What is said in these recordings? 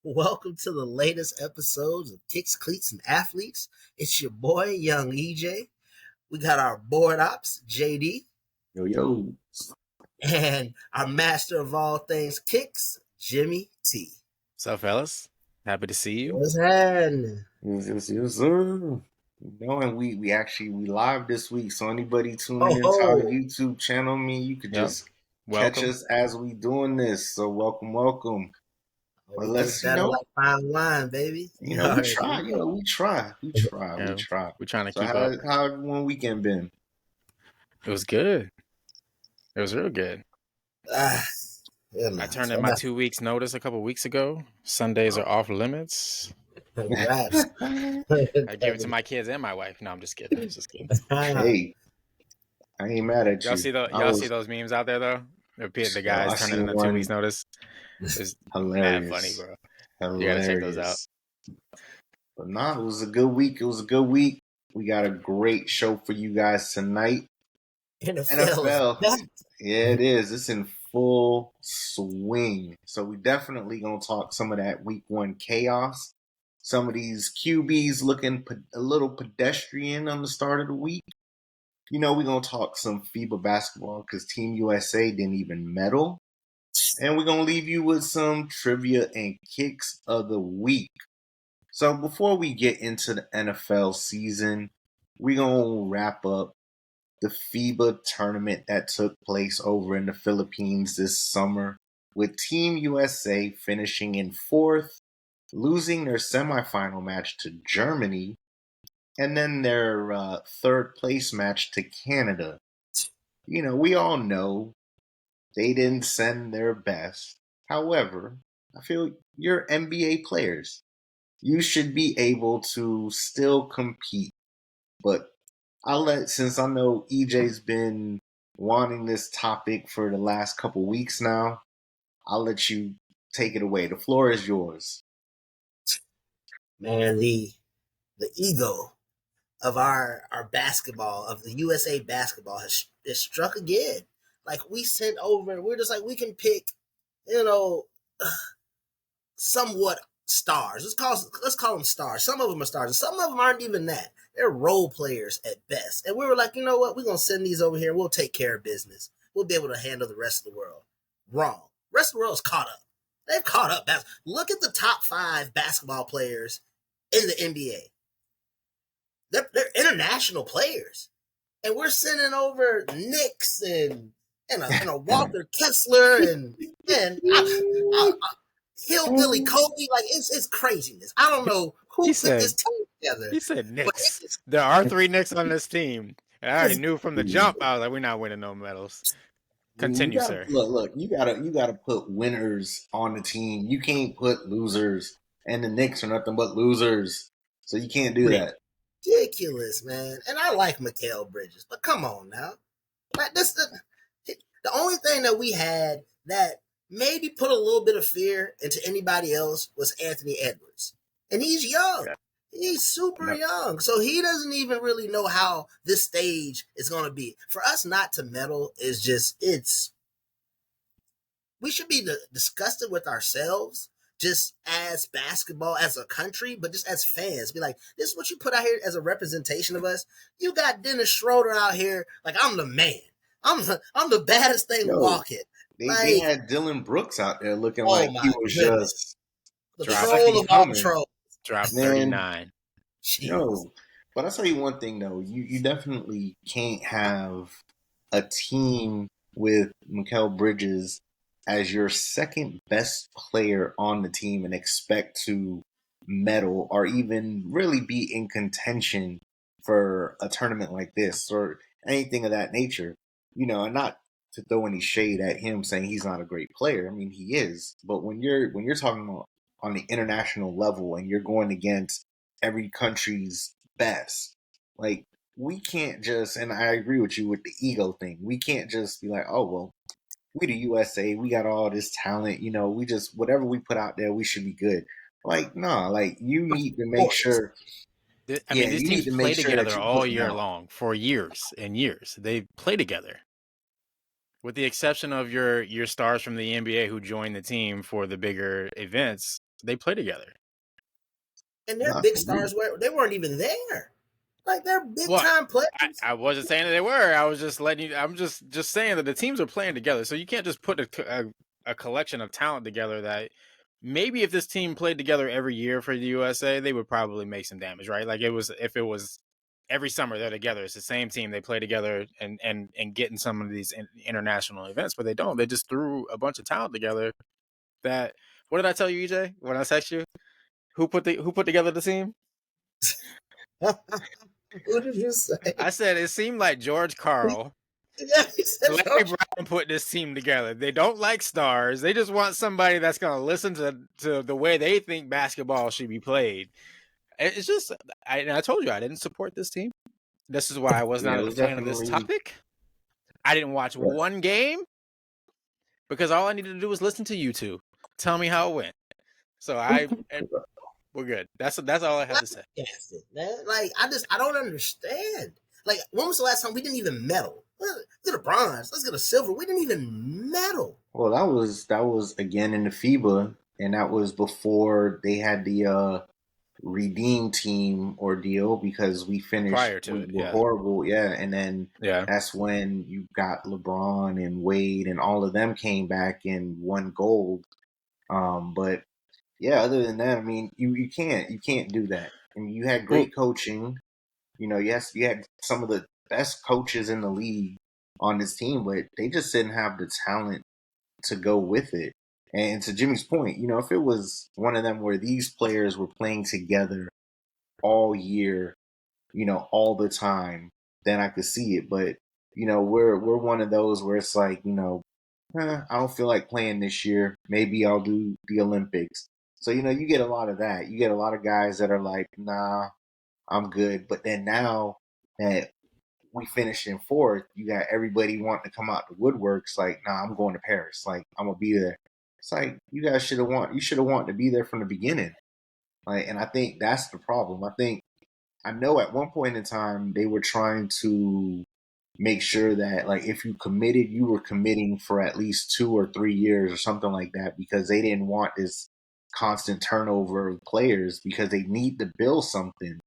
Welcome to the latest episodes of Kicks, Cleats, and Athletes. It's your boy, Young EJ. We got our board ops, JD, Yo, yo. and our master of all things kicks, Jimmy T. What's up, fellas? Happy to see you. What's happening? Yes, sir. And we live this week. So anybody tuning into our Oh, YouTube channel, you could Yep. just catch Welcome. us as we doing this. So welcome. we But get let's, better like fine wine, baby. we Already try. know. We try. Yeah, we're trying to So keep how up. everyone weekend been? It was good. It was real good. I turned in my 2 weeks notice a couple weeks ago. Sundays are off limits. Congrats. I gave it to my kids and my wife. No, I'm just kidding. Hey, I ain't mad at you. Y'all see those memes out there though? The guys I turning in seen a 2 one. weeks notice. It's mad funny, bro. Hilarious. You gotta check those out. But nah, it was a good week. We got a great show for you guys tonight. NFL. Yeah, it is. It's in full swing. So we definitely gonna talk some of that week one chaos. Some of these QBs looking a little pedestrian on the start of the week. We're gonna talk some FIBA basketball because Team USA didn't even medal. And we're gonna leave you with some trivia and kicks of the week. So before we get into the NFL season, we're gonna wrap up the FIBA tournament that took place over in the Philippines this summer, with Team USA finishing in fourth, losing their semifinal match to Germany, and then their third place match to Canada. We all know they didn't send their best. However, I feel you're NBA players. You should be able to still compete. But since I know EJ's been wanting this topic for the last couple weeks now, I'll let you take it away. The floor is yours. Man, the ego of our basketball, of the USA basketball, has struck again. Like we sent over, we're just like, we can pick, somewhat stars. Let's call them stars. Some of them are stars, and some of them aren't even that. They're role players at best. And we were like, you know what? We're gonna send these over here. We'll take care of business. We'll be able to handle the rest of the world. Wrong. The rest of the world's caught up. They've caught up. Look at the top 5 basketball players in the NBA. They're international players, and we're sending over Knicks and a Walter Kessler and Hillbilly Kobe. Like it's craziness. I don't know who put this team together. He said Knicks. There are 3 Knicks on this team. And I already knew from the jump. I was like, we're not winning no medals. Continue, sir. Look. You gotta put winners on the team. You can't put losers. And the Knicks are nothing but losers. So you can't do that. Ridiculous, man. And I like Mikal Bridges, but come on now. Like the only thing that we had that maybe put a little bit of fear into anybody else was Anthony Edwards. And he's young. Yeah. He's super young. So he doesn't even really know how this stage is going to be. For us not to medal is just, we should be disgusted with ourselves just as basketball, as a country, but just as fans. Be like, this is what you put out here as a representation of us. You got Dennis Schroeder out here like, I'm the man. I'm the baddest thing walking. They had Dylan Brooks out there looking like he was just the troll of all trolls. Drop 39. But I'll tell you one thing though, you definitely can't have a team with Mikal Bridges as your second best player on the team and expect to medal or even really be in contention for a tournament like this or anything of that nature. And not to throw any shade at him saying he's not a great player. I mean, he is. But when you're talking about on the international level and you're going against every country's best, like we can't just, and I agree with you with the ego thing, we can't just be like, oh, well, we the USA, we got all this talent, we just, whatever we put out there, we should be good. Like, nah, like you need to make sure. I mean, these teams play together all year long for years and years. They play together. With the exception of your stars from the NBA who join the team for the bigger events, they play together. And their big stars weren't even there. Like they're big time players. I wasn't saying that they were. I was just letting you. I'm just saying that the teams are playing together. So you can't just put a collection of talent together that maybe if this team played together every year for the USA, they would probably make some damage, right? Like if it was every summer they're together, it's the same team. They play together and get in some of these international events, but they don't. They just threw a bunch of talent together. That what did I tell you, EJ, when I text you? Who put together the team? Who did you say? I said it seemed like George Karl. Yeah, Larry Brown put this team together. They don't like stars. They just want somebody that's going to listen to the way they think basketball should be played. It's just, I told you I didn't support this team. This is why I was not a fan of this topic. I didn't watch one game because all I needed to do was listen to you two. Tell me how it went. So we're good. That's all I have to say. Like I don't understand. Like when was the last time we didn't even medal? Let's get a bronze. Let's get a silver. We didn't even medal. Well, that was again in the FIBA, and that was before they had the redeem team ordeal because we finished prior to it. Yeah. Horrible, yeah. And then that's when you got LeBron and Wade and all of them came back and won gold. But yeah, other than that, I mean, you can't do that. I mean, you had great coaching. You know, yes, you had some of the best coaches in the league on this team, but they just didn't have the talent to go with it. And to Jimmy's point, you know, if it was one of them where these players were playing together all year, you know, all the time, then I could see it. But, you know, we're one of those where it's like, you know, I don't feel like playing this year. Maybe I'll do the Olympics. So, you know, you get a lot of that. You get a lot of guys that are like, nah, I'm good. But then now that we finished in fourth, you got everybody wanting to come out the woodworks like, nah, I'm going to Paris. Like, I'm going to be there. It's like, you guys should have wanted to be there from the beginning. Like, and I think that's the problem. I know at one point in time, they were trying to make sure that, like, if you committed, you were committing for at least 2 or 3 years or something like that, because they didn't want this constant turnover of players because they need to build something.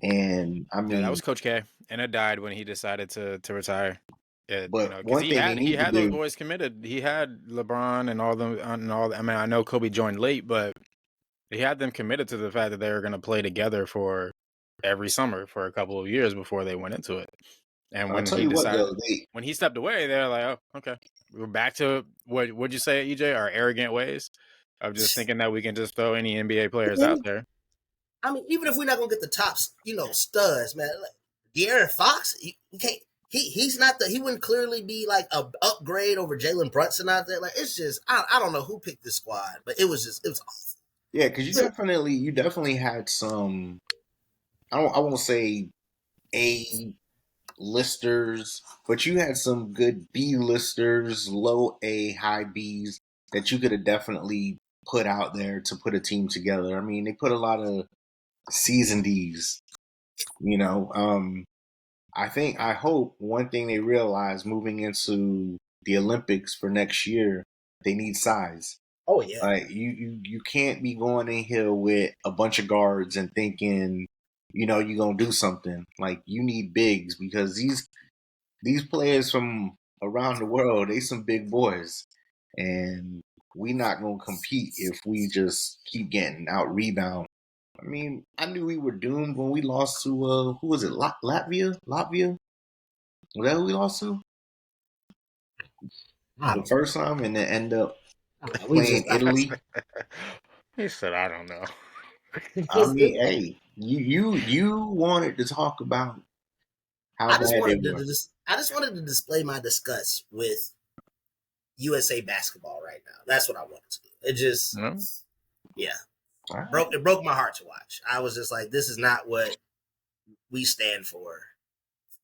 And I mean, that was Coach K, and it died when he decided to retire. But you know, one thing he had those boys committed. He had LeBron and all them and all. I mean, I know Kobe joined late, but he had them committed to the fact that they were going to play together for every summer for a couple of years before they went into it. And when he decided, when he stepped away, they're like, "Oh, okay, we're back to what'd you say, EJ? Our arrogant ways of just thinking that we can just throw any NBA players out there." I mean, even if we're not gonna get the top, you know, studs, man, like De'Aaron Fox, he can't. He's not he wouldn't clearly be like a upgrade over Jalen Brunson out there. Like it's just I don't know who picked this squad, but it was awesome. Yeah, because you definitely had some. I won't say A listers, but you had some good B listers, low A, high Bs that you could have definitely put out there to put a team together. I mean, they put a lot of season Ds, you know. I hope one thing they realize moving into the Olympics for next year, they need size. Oh yeah. Like you can't be going in here with a bunch of guards and thinking, you know, you're gonna do something. Like you need bigs because these players from around the world, they some big boys. And we not gonna compete if we just keep getting out rebound. I mean, I knew we were doomed when we lost to who was it? Latvia? Was that who we lost to? The first time, and then end up playing Italy. He said, "I don't know." I mean, hey, you wanted to talk about how I just wanted to display my disgust with USA basketball right now. That's what I wanted to do. It just, it broke my heart to watch. I was just like, this is not what we stand for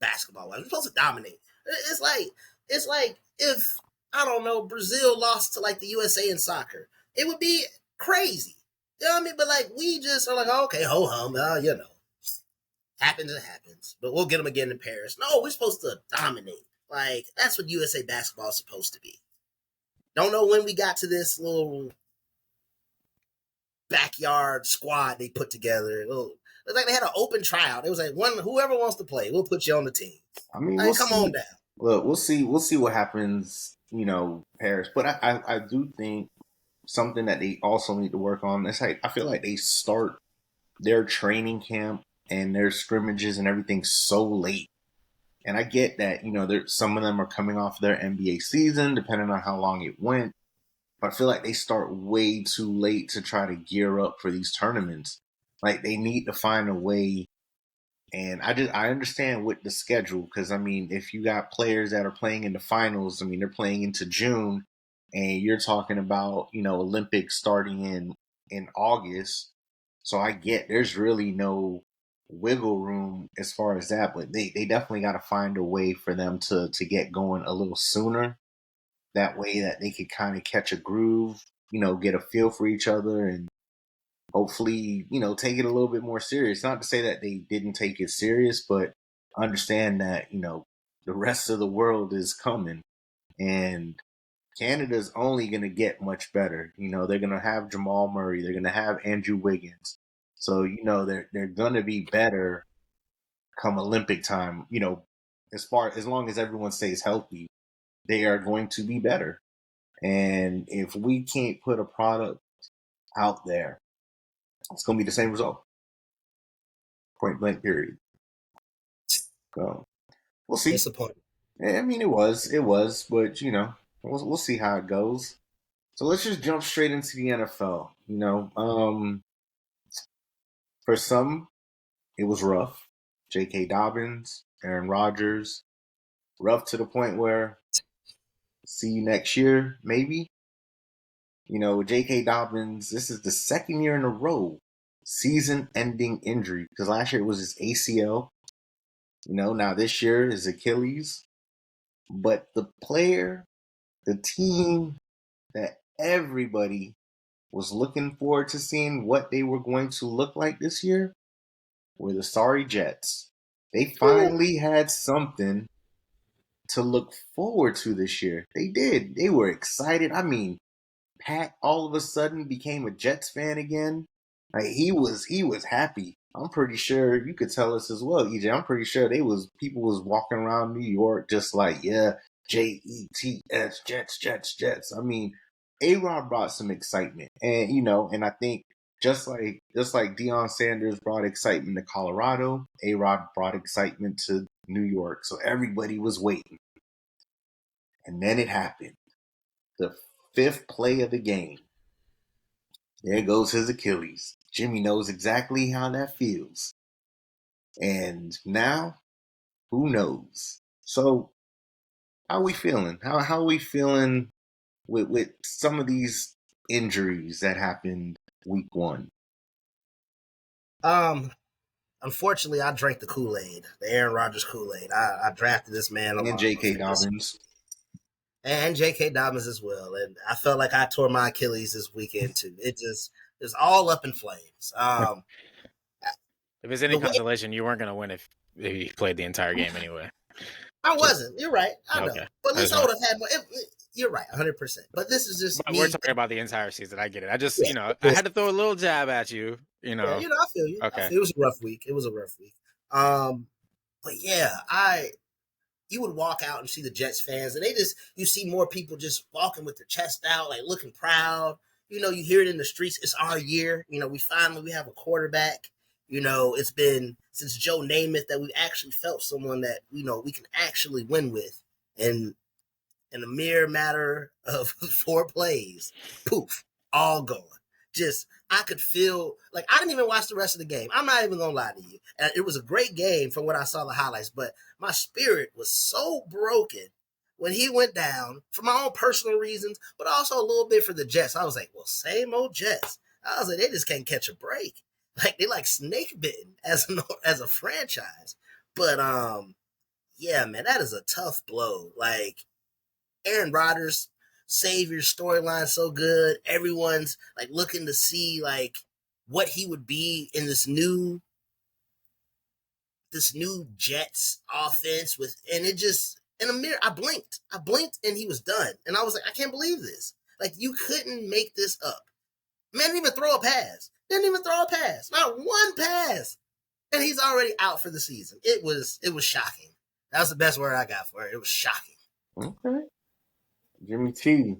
basketball. We're supposed to dominate. It's like if I don't know, Brazil lost to like the USA in soccer. It would be crazy. You know what I mean? But like we just are like, oh, okay, ho hum, you know. Happens, it happens. But we'll get them again in Paris. No, we're supposed to dominate. Like, that's what USA basketball is supposed to be. Don't know when we got to this little backyard squad they put together. It was like they had an open tryout. It was like whoever wants to play, we'll put you on the team. I mean, we'll come on down. Look, we'll see what happens, Paris. But I do think something that they also need to work on is I feel like they start their training camp and their scrimmages and everything so late. And I get that, some of them are coming off their NBA season, depending on how long it went. But I feel like they start way too late to try to gear up for these tournaments. Like, they need to find a way. And I understand with the schedule, because, I mean, if you got players that are playing in the finals, I mean, they're playing into June, and you're talking about, Olympics starting in August. So I get there's really no wiggle room as far as that, but they definitely got to find a way for them to get going a little sooner. That way that they could kind of catch a groove, get a feel for each other, and hopefully, take it a little bit more serious. Not to say that they didn't take it serious, but understand that, the rest of the world is coming, and Canada's only going to get much better. They're going to have Jamal Murray. They're going to have Andrew Wiggins. So, they're going to be better come Olympic time. As long as everyone stays healthy, they are going to be better. And if we can't put a product out there, it's going to be the same result. Point blank, period. So, we'll see. Disappointing. I mean, it was, but, we'll see how it goes. So let's just jump straight into the NFL. For some, it was rough. J.K. Dobbins, Aaron Rodgers, rough to the point where see you next year, maybe. J.K. Dobbins, this is the second year in a row, season-ending injury, because last year it was his ACL. Now this year is Achilles. But the player, the team that everybody was looking forward to seeing what they were going to look like this year were the sorry Jets. They finally had something to look forward to this year. They did. They were excited. I mean, Pat all of a sudden became a Jets fan again. Like, he was happy. I'm pretty sure you could tell us as well, EJ. I'm pretty sure people was walking around New York just like, yeah, Jets, Jets. I mean, A-Rod brought some excitement. And, and I think just like Deion Sanders brought excitement to Colorado, A-Rod brought excitement to New York. So everybody was waiting. And then it happened. The fifth play of the game. There goes his Achilles. Jimmy knows exactly how that feels. And now, who knows? So, how are we feeling? How are we feeling with some of these injuries that happened week one? Unfortunately, I drank the Kool-Aid, the Aaron Rodgers Kool-Aid. I drafted this man. And J.K. Dobbins. And J.K. Dobbins as well. And I felt like I tore my Achilles this weekend, too. It's all up in flames. If it's any consolation, you weren't going to win if he played the entire game anyway. I wasn't. You're right. I know. Okay. But at least I would have had more. You're right, 100%. But this is just We're talking about the entire season. I get it. I just, I had to throw a little jab at you, Yeah, I feel you. Okay. It was a rough week. But yeah, you would walk out and see the Jets fans, and you see more people just walking with their chest out, like looking proud. You hear it in the streets. It's our year. We have a quarterback. It's been since Joe Namath that we actually felt someone that, we can actually win with. And in a mere matter of 4 plays, poof, all gone. I could feel, like, I didn't even watch the rest of the game. I'm not even going to lie to you. And it was a great game from what I saw the highlights, but my spirit was so broken when he went down for my own personal reasons, but also a little bit for the Jets. I was like, well, same old Jets. I was like, they just can't catch a break. Like, they like snake bitten as a franchise. But, yeah, man, that is a tough blow. Like, Aaron Rodgers, Savior storyline so good. Everyone's like looking to see like what he would be in this new Jets offense and it just in a mirror. I blinked and he was done. And I was like, I can't believe this. Like, you couldn't make this up. Man didn't even throw a pass. Not one pass. And he's already out for the season. It was shocking. That was the best word I got for it. It was shocking. Okay. Jimmy T,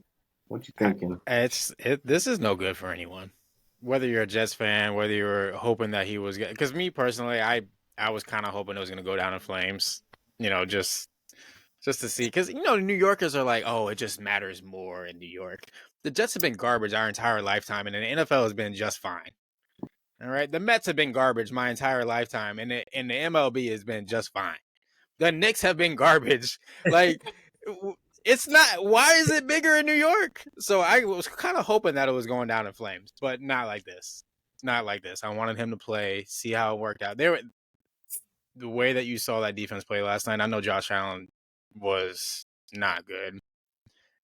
what you thinking? This is no good for anyone. Whether you're a Jets fan, whether you're hoping that he was, because me personally, I was kind of hoping it was going to go down in flames. Just to see, because New Yorkers are like, oh, it just matters more in New York. The Jets have been garbage our entire lifetime, and the NFL has been just fine. All right, the Mets have been garbage my entire lifetime, and the MLB has been just fine. The Knicks have been garbage. Like, it's not. Why is it bigger in New York? So I was kind of hoping that it was going down in flames, but not like this. Not like this. I wanted him to play, see how it worked out. The way that you saw that defense play last night, I know Josh Allen was not good.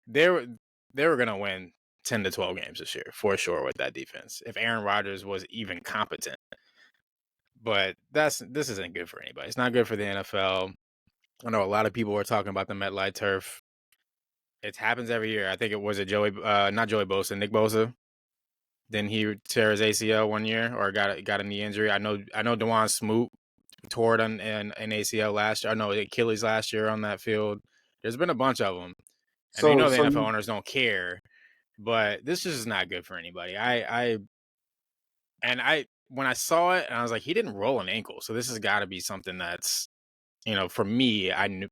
They were gonna win 10 to 12 games this year for sure with that defense if Aaron Rodgers was even competent. But this isn't good for anybody. It's not good for the NFL. I know a lot of people were talking about the MetLife turf. It happens every year. I think it was not Joey Bosa, Nick Bosa. Then he tear his ACL one year or got a knee injury. I know DeJuan Smoot tore it an ACL last year. I know Achilles last year on that field. There's been a bunch of them. And the NFL owners don't care, but this is just not good for anybody. When I saw it, and I was like, he didn't roll an ankle, so this has got to be something that's, for me, I knew.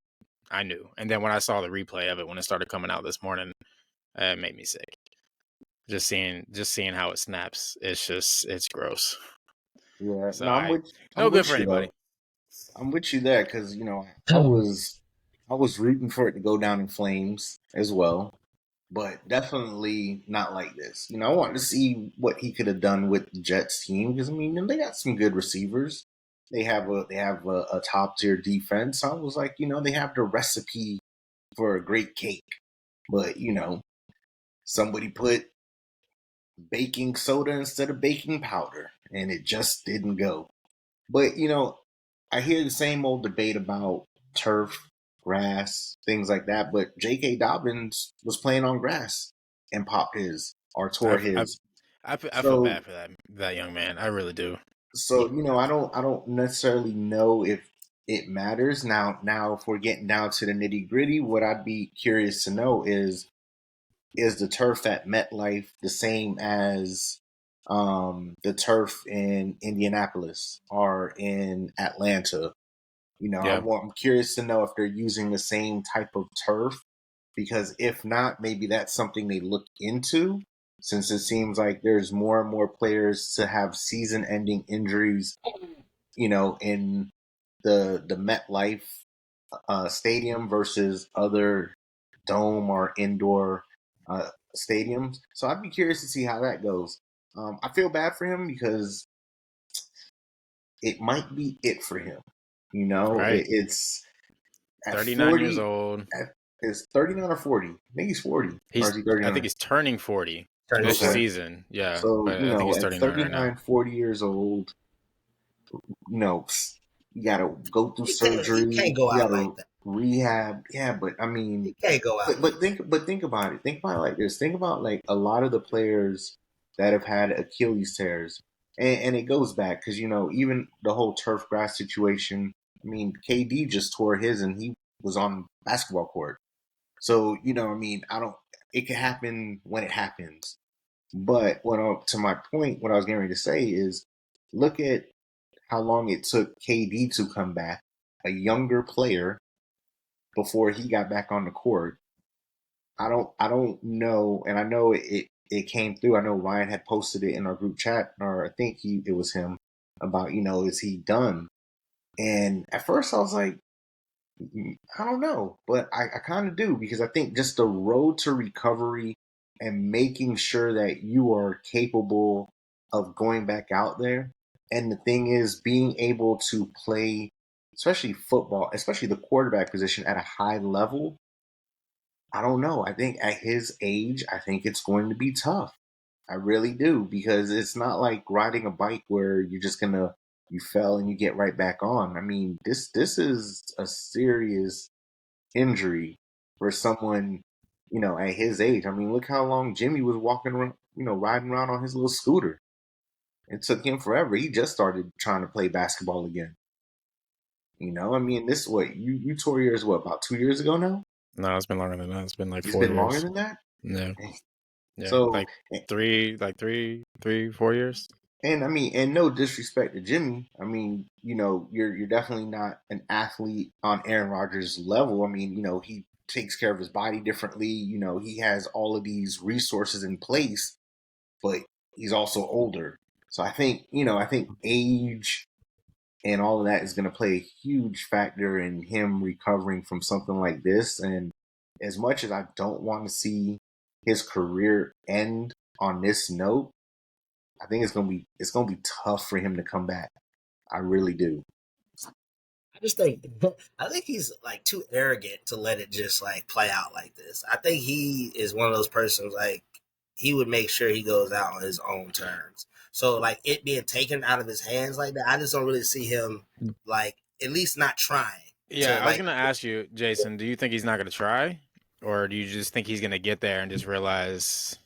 And then when I saw the replay of it, when it started coming out this morning, it made me sick. Just seeing how it snaps, it's gross. Yeah, so no good for anybody. I'm with you there because I was rooting for it to go down in flames as well, but definitely not like this. I wanted to see what he could have done with the Jets team because they got some good receivers. They have a top tier defense. I was like, they have the recipe for a great cake, but somebody put baking soda instead of baking powder, and it just didn't go. But I hear the same old debate about turf, grass, things like that. But J.K. Dobbins was playing on grass and popped his or tore his. I feel bad for that young man. I really do. So I don't necessarily know if it matters now. If we're getting down to the nitty gritty, what I'd be curious to know is the turf at MetLife the same as the turf in Indianapolis or in Atlanta? I'm curious to know if they're using the same type of turf, because if not, maybe that's something they look into, since it seems like there's more and more players to have season-ending injuries, in the MetLife stadium versus other dome or indoor stadiums. So I'd be curious to see how that goes. I feel bad for him because it might be it for him. Right. It's at 39 40, years old. Is 39 or 40? I think he's 40. Or is he 39? I think he's turning 40 this season. Yeah. So, I think he's 39 right now. 40 years old, you got to go through surgery. He can't go out like that. Rehab. Yeah, but he can't go out. But think about it. Think about it like this. Think about like a lot of the players that have had Achilles tears. And it goes back because, even the whole turf grass situation. KD just tore his and he was on basketball court. So, it can happen when it happens. But to my point, what I was getting ready to say is look at how long it took KD to come back, a younger player, before he got back on the court. I don't know, and I know it came through. I know Ryan had posted it in our group chat, or I think it was him, about, is he done? And at first I was like, I don't know, but I kind of do, because I think just the road to recovery and making sure that you are capable of going back out there. And the thing is, being able to play, especially football, especially the quarterback position at a high level. I don't know. I think at his age, I think it's going to be tough. I really do, because it's not like riding a bike where you're just you fell and you get right back on. This is a serious injury for someone, at his age. Look how long Jimmy was walking riding around on his little scooter. It took him forever. He just started trying to play basketball again. I mean, this what you tore yours about 2 years ago now? No, it's been longer than that. It's been like 4 years. It's been longer than that? No. Yeah. So like 3, 4 years. And I mean, and no disrespect to Jimmy. I mean, you're definitely not an athlete on Aaron Rodgers' level. I mean, he takes care of his body differently. He has all of these resources in place, but he's also older. So I think age and all of that is going to play a huge factor in him recovering from something like this. And as much as I don't want to see his career end on this note, I think it's gonna be tough for him to come back. I really do. I think he's like too arrogant to let it just like play out like this. I think he is one of those persons like he would make sure he goes out on his own terms. So like it being taken out of his hands like that, I just don't really see him like at least not trying. Yeah, I was gonna ask you, Jason, do you think he's not gonna try? Or do you just think he's gonna get there and just realize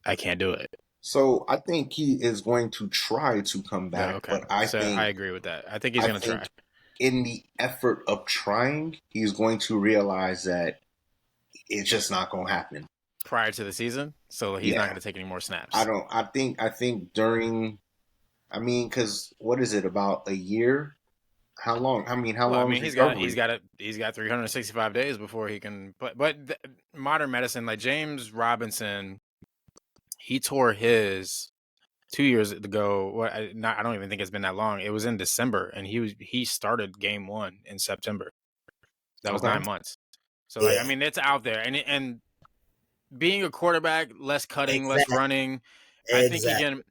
I can't do it? So I think he is going to try to come back, but I agree with that. I think he's going to try. In the effort of trying, he's going to realize that it's just not going to happen prior to the season. So he's not going to take any more snaps. I think during. I mean, because what is it about a year? How long? I mean, how long? I mean, he's got 365 days before he can. But modern medicine, like James Robinson. He tore his 2 years ago. I don't even think it's been that long. It was in December, and he started game 1 in September. That was 9 months. So I mean, it's out there, and being a quarterback, less cutting, less running. I think he can.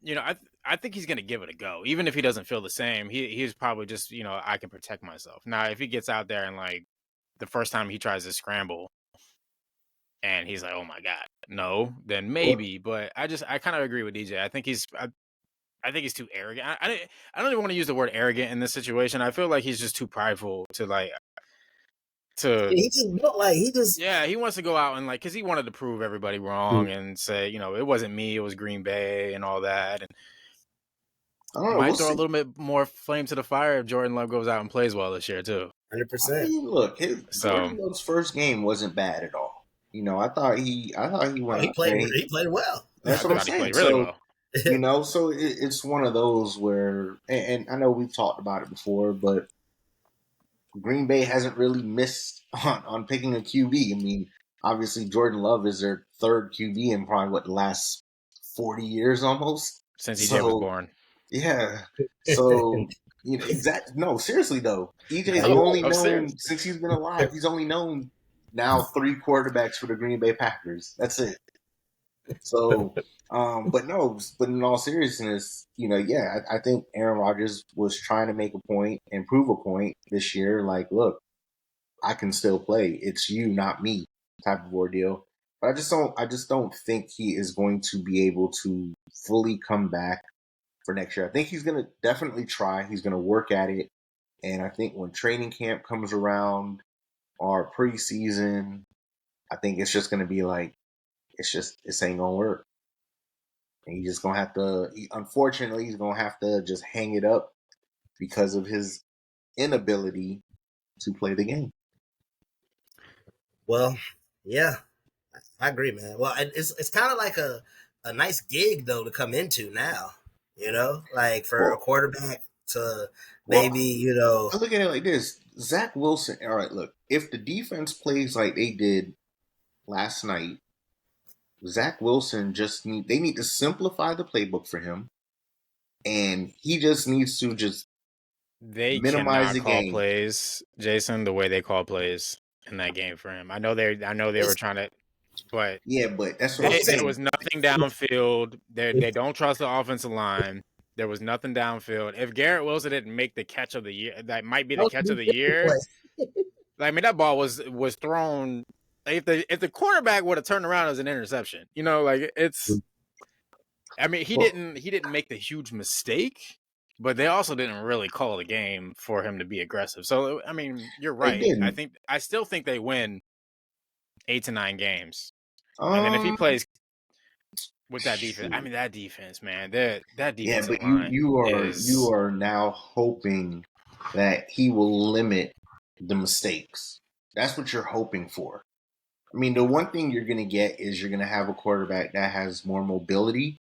I think he's gonna give it a go, even if he doesn't feel the same. He's probably just I can protect myself. Now, if he gets out there and like the first time he tries to scramble. And he's like, "Oh my God, no!" Then maybe, but I kind of agree with DJ. I think he's too arrogant. I don't even want to use the word arrogant in this situation. I feel like he's just too prideful to like He just looked like he wants to go out and like because he wanted to prove everybody wrong and say it wasn't me, it was Green Bay and all that. And might throw a little bit more flame to the fire if Jordan Love goes out and plays well this year too. 100%. I mean, look, Jordan Love's first game wasn't bad at all. I thought he went. He played well. That's what I'm saying. He played really well. So it's one of those where, and I know we've talked about it before, but Green Bay hasn't really missed on picking a QB. I mean, obviously Jordan Love is their third QB in probably the last 40 years almost since EJ was born. Yeah. So exactly. No, seriously though, EJ's only known since he's been alive. He's only known now 3 quarterbacks for the Green Bay Packers. That's it. So, but in all seriousness, I think Aaron Rodgers was trying to make a point and prove a point this year. Like, look, I can still play. It's you, not me, type of ordeal. But I just don't think he is going to be able to fully come back for next year. I think he's going to definitely try. He's going to work at it. And I think when training camp comes around, or preseason, I think it's just going to be like, this ain't going to work. And he's just going to have to, unfortunately, he's going to have to just hang it up because of his inability to play the game. Well, yeah, I agree, man. Well, it's kind of like a nice gig, though, to come into now, like for a quarterback to maybe, I look at it like this. Zach Wilson, all right, look, if the defense plays like they did last night, Zach Wilson they need to simplify the playbook for him, and he just needs to minimize the game. Plays, Jason, the way they call plays in that game for him. I know they were trying to, but but that's what I'm saying. There was nothing downfield. They don't trust the offensive line. There was nothing downfield. If Garrett Wilson didn't make the catch of the year, that might be the catch of the year. I mean, that ball was thrown. If the quarterback would have turned around as an interception, it's. I mean, he didn't make the huge mistake, but they also didn't really call the game for him to be aggressive. So I mean, you're right. I still think they win 8 to 9 games, and then if he plays. with that defense. I mean, that defense, man. That Yeah, defensive but line you is. are now hoping that he will limit the mistakes. That's what you're hoping for. I mean, the one thing you're going to get is you're going to have a quarterback that has more mobility,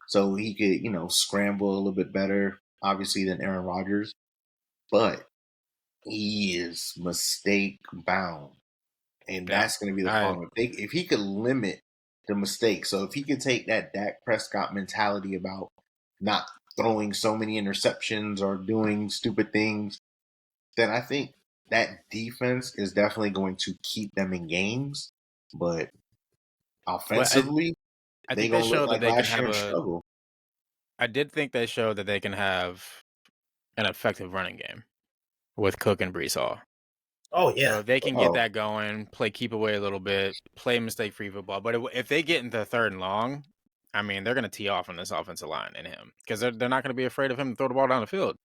so he could, scramble a little bit better, obviously, than Aaron Rodgers. But he is mistake bound, and Yeah, that's going to be the problem. If he could limit the mistakes, so if he could take that Dak Prescott mentality about not throwing so many interceptions or doing stupid things, then I think that defense is definitely going to keep them in games. But well, offensively, I they think they gonna look showed that like they can last year have and a. struggle. I did think they showed that they can have an effective running game with Cook and Brees Hall. Oh yeah. So if they can get that going, keep away a little bit, play mistake-free football. But if they get into third and long, I mean, they're going to tee off on this offensive line and him because they're not going to be afraid of him to throw the ball down the field.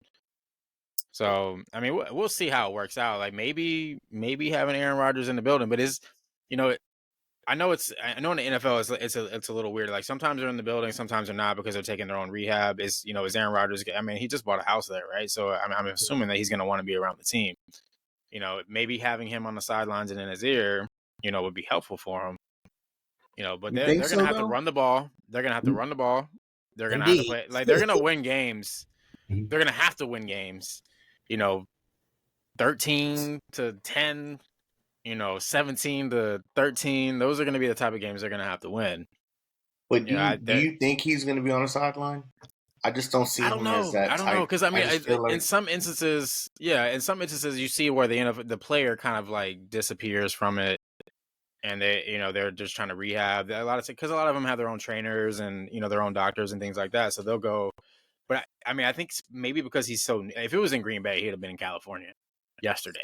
So I mean, we'll see how it works out. Like maybe having Aaron Rodgers in the building, but I know in the NFL it's a little weird. Like sometimes they're in the building, sometimes they're not because they're taking their own rehab. Is Aaron Rodgers? I mean, he just bought a house there, right? So I'm assuming that he's going to want to be around the team. Maybe having him on the sidelines and in his ear, would be helpful for him. But You they're think going to so, have to though? run the ball. They're going to have to run the ball. They're going to have to Indeed. play. Like they're going to win games. They're going to have to win games. 13-10. 17-13. Those are going to be the type of games they're going to have to win. But do you think he's going to be on the sideline? I just don't see him as that type. I don't know because I mean, like... in some instances, you see where the player kind of like disappears from it, and they're just trying to rehab. Because a lot of them have their own trainers and their own doctors and things like that, so they'll go. But I mean, I think maybe because he's so. If it was in Green Bay, he'd have been in California yesterday.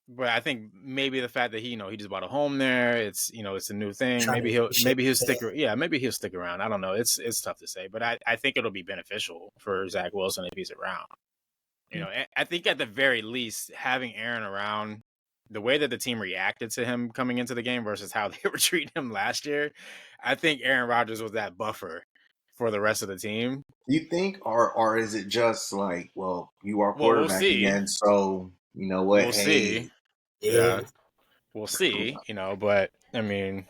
But I think maybe the fact that he just bought a home there, it's it's a new thing. Maybe he'll stick. Yeah, maybe he'll stick around. I don't know. It's tough to say, but I think it'll be beneficial for Zach Wilson if he's around. I think at the very least having Aaron around, the way that the team reacted to him coming into the game versus how they were treating him last year, I think Aaron Rodgers was that buffer for the rest of the team. You think, or is it just like, well, you are quarterback again, so you know what? We'll see. Yeah, we'll see. But I mean,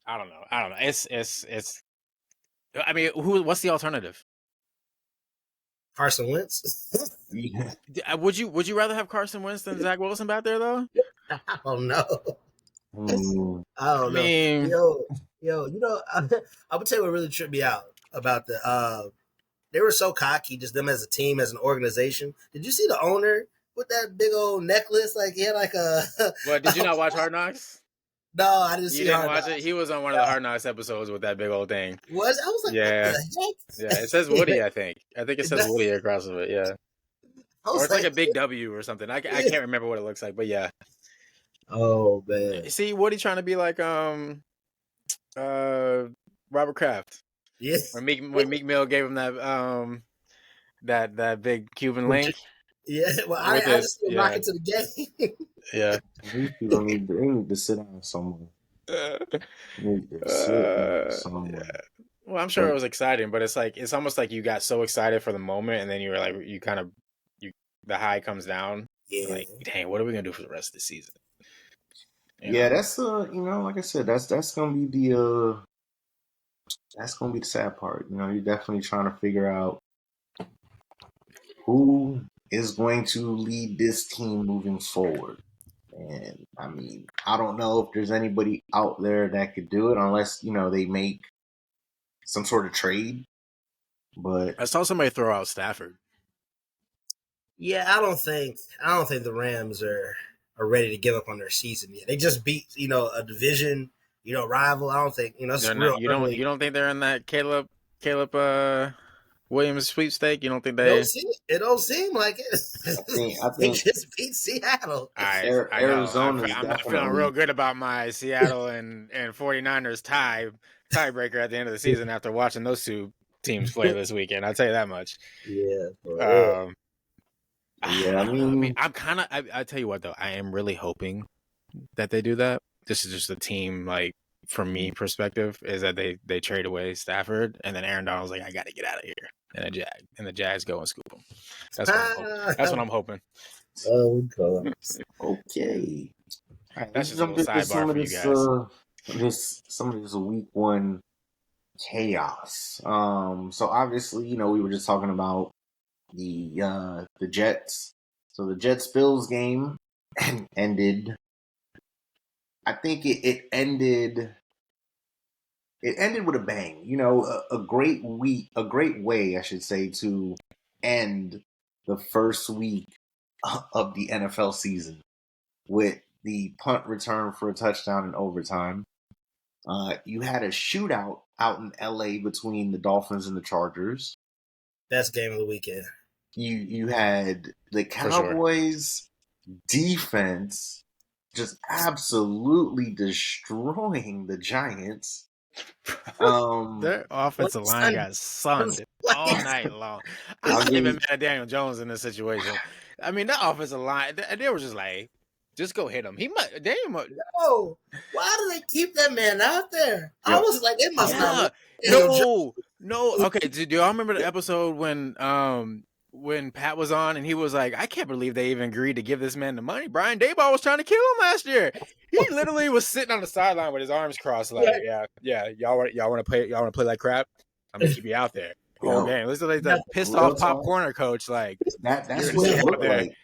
I don't know. It's. I mean, what's the alternative? Carson Wentz. Would you rather have Carson Wentz than Zach Wilson back there though? I don't know. I don't know. mean, yo, I'm gonna tell you what really tripped me out about they were so cocky, just them as a team, as an organization. Did you see the owner with that big old necklace? Like he had like a. What, did you not watch Hard Knocks? No, I didn't see. You didn't watch it. He was on one of the Hard Knocks episodes with that big old thing. I was like, yeah, what the heck? Yeah. It says Woody. I think it says Woody across of it. Yeah, or it's like a big W or something. I can't remember what it looks like, but yeah. Oh man! See, Woody trying to be like Robert Kraft. Yeah. When Meek Mill gave him that that big Cuban link. Yeah, well, I just rock it to the game. Yeah. These people need to sit down somewhere. Yeah. Well, I'm sure it was exciting, but it's almost like you got so excited for the moment, and then you were like, the high comes down. Yeah. Like, dang, what are we gonna do for the rest of the season? Yeah, that's like I said, that's gonna be the sad part. You're definitely trying to figure out who is going to lead this team moving forward. And I mean, I don't know if there's anybody out there that could do it unless, they make some sort of trade. But I saw somebody throw out Stafford. Yeah, I don't think the Rams are ready to give up on their season yet. They just beat, a division, rival. I don't think, you don't think they're in that Caleb Williams sweepstake? You don't think they? It don't seem like it. I think they just beat Seattle. Arizona. I'm not feeling real good about my Seattle and 49ers tiebreaker at the end of the season after watching those two teams play this weekend. I'll tell you that much. Yeah. Yeah, I mean, I'm kind of. I tell you what, though, I am really hoping that they do that. This is just a team like from me perspective, is that they trade away Stafford, and then Aaron Donald's like, I got to get out of here, and the Jags go and scoop him. That's what I'm hoping. Oh, God. Okay. All right, That's just a little sidebar for you guys. Some of this week one chaos. So obviously, we were just talking about the Jets. So the Jets-Bills game ended. I think it ended. It ended with a bang. A great way, I should say, to end the first week of the NFL season with the punt return for a touchdown in overtime. You had a shootout out in LA between the Dolphins and the Chargers. Best game of the weekend. You had the Cowboys defense just absolutely destroying the Giants. Their offensive line got sunned all night long. I'm not even mad at Daniel Jones in this situation. I mean, that offensive line, they were just like, just go hit him. No, why do they keep that man out there? I was like, it must not. No. Okay, do y'all remember the episode when Pat was on and he was like, I can't believe they even agreed to give this man the money. Brian Daboll was trying to kill him last year. He literally was sitting on the sideline with his arms crossed, like, yeah, y'all want to play like crap? I'm gonna keep you out there whole game. Listen to that pissed off pop corner coach, like that's what it looked like.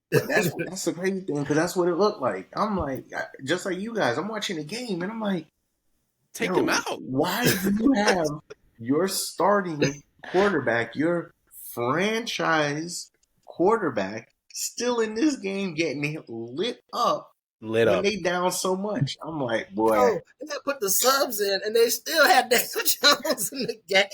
That's the crazy thing, because that's what it looked like. I'm like, just like you guys, I'm watching the game and I'm like, take them out. Why do you have your starting quarterback, your franchise quarterback, still in this game getting lit up when they down so much? I'm like, boy. They put the subs in and they still had Daniel Jones in the game.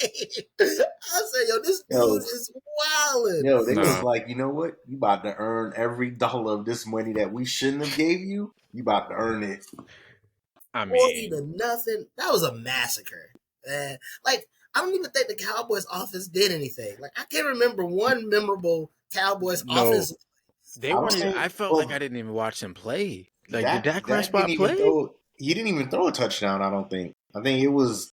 I said, this dude is wildin'. They was like, you know what? You about to earn every dollar of this money that we shouldn't have gave you. You about to earn it. I mean, 40-0. That was a massacre. Like, I don't even think the Cowboys offense did anything. Like, I can't remember one memorable Cowboys offense. They weren't even, I felt like I didn't even watch them play. Like, did Dak Prescott play? He didn't even throw a touchdown, I don't think. I think it was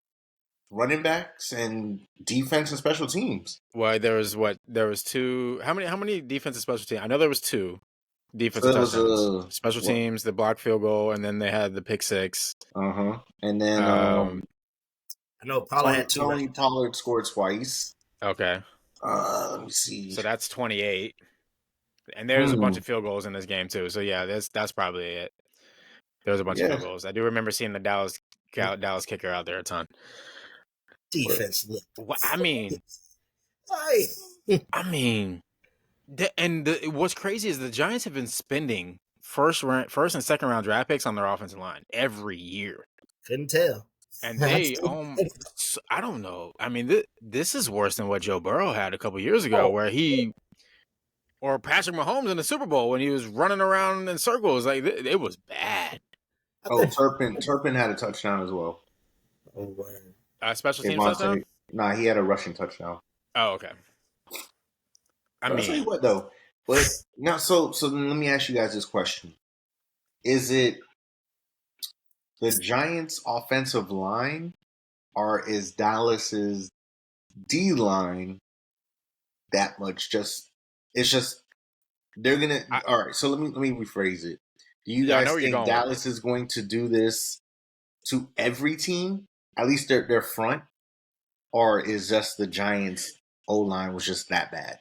running backs and defense and special teams. Well, there was two. How many defensive special teams? I know there was two defensive touchdowns. Special teams, the blocked field goal, and then they had the pick six. And then I know Pollard had two. Tony Pollard scored twice. Okay. Let me see. So that's 28. And there's a bunch of field goals in this game too. So yeah, that's probably it. There was a bunch of field goals. I do remember seeing the Dallas kicker out there a ton. Defense. I mean, what's crazy is the Giants have been spending first and second round draft picks on their offensive line every year. Couldn't tell. And they, I don't know. I mean, this is worse than what Joe Burrow had a couple years ago, or Patrick Mahomes in the Super Bowl when he was running around in circles. Like, it was bad. Turpin had a touchdown as well. Oh, wow. Special teams touchdown? Nah, he had a rushing touchdown. Oh, okay. I'll tell you what, though. But now, so let me ask you guys this question: is it the Giants' offensive line, or is Dallas's D line that much? It's just they're gonna. All right, so let me rephrase it. Do you guys think Dallas is going to do this to every team, at least their front, or is just the Giants' O-line was just that bad?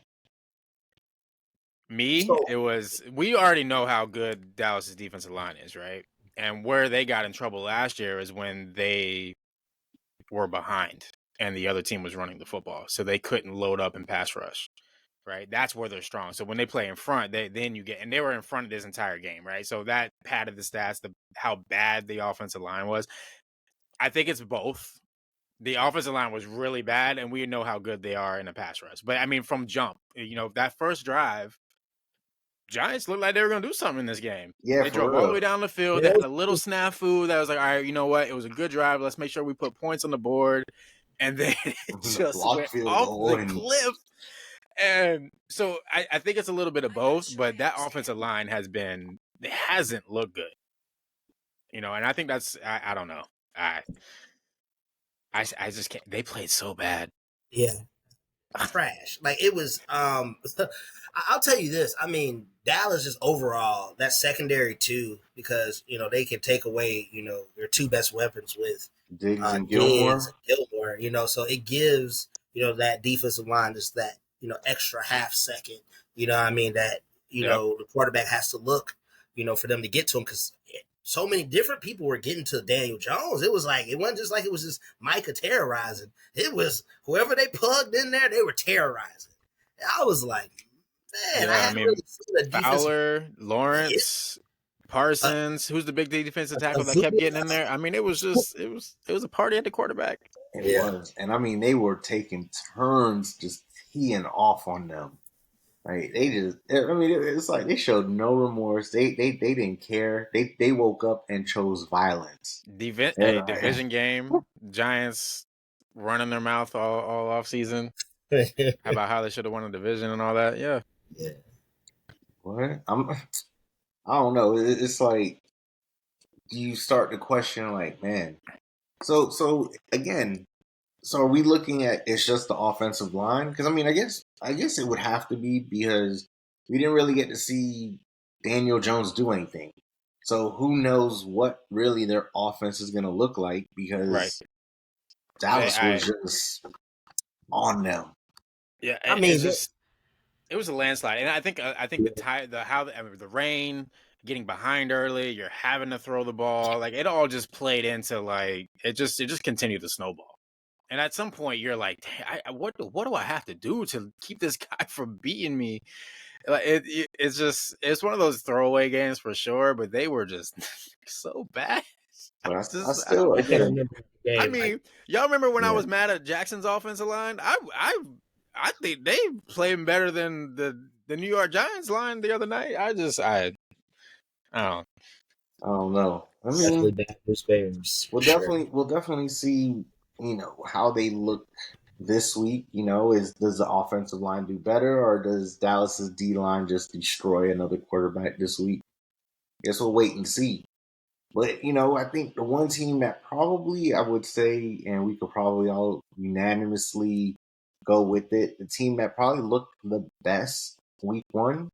We already know how good Dallas's defensive line is, right? And where they got in trouble last year is when they were behind and the other team was running the football. So they couldn't load up and pass rush, right? That's where they're strong. So when they play in front, and they were in front of this entire game, right? So that padded the stats, how bad the offensive line was. I think it's both. The offensive line was really bad, and we know how good they are in a pass rush. But, I mean, from jump, that first drive, Giants looked like they were going to do something in this game. Yeah, they drove all the way down the field. They had a little snafu that was like, all right, you know what? It was a good drive. Let's make sure we put points on the board. And then it just went off the cliff. And so I think it's a little bit of both, but that offensive line hasn't looked good. And I think that's, I don't know. I just can't. They played so bad. Yeah. Trash. Like it was I'll tell you this. I mean, Dallas just overall, that secondary too, because they can take away, their two best weapons with Diggs and Diggs Gilmore. and Gilmore, so it gives, that defensive line just that, extra half second, what I mean, that, the quarterback has to look, for them to get to him, because so many different people were getting to Daniel Jones. It was like, it wasn't just like it was just Micah terrorizing. It was whoever they plugged in there, they were terrorizing. I was like, man, I hadn't really seen a defensive Fowler, Lawrence, Parsons, who's the big defensive tackle that kept getting in there. I mean, it was a party at the quarterback. It was. And I mean, they were taking turns just teeing off on them. Right, it's like they showed no remorse. They didn't care. They woke up and chose violence. Division game, Giants running their mouth all off season about how they should have won the division and all that. Yeah. What? I don't know. It's like you start to question, like, man. So again. So are we looking at it's just the offensive line? Because I mean, I guess it would have to be, because we didn't really get to see Daniel Jones do anything. So who knows what really their offense is going to look like, because Dallas was just on them. Yeah, I mean, it was a landslide, and I think the rain, getting behind early, you're having to throw the ball, like it all just played into like it just continued to snowball. And at some point, you're like, what do I have to do to keep this guy from beating me? Like it's one of those throwaway games for sure, but they were just so bad. I still remember the game. I mean, y'all remember when I was mad at Jackson's offensive line? I think they played better than the New York Giants line the other night. I don't know. I mean, we'll definitely see, how they look this week. Does the offensive line do better, or does Dallas's D line just destroy another quarterback this week? Guess we'll wait and see. But I think the one team that probably, I would say, and we could probably all unanimously go with it, the team that probably looked the best week one,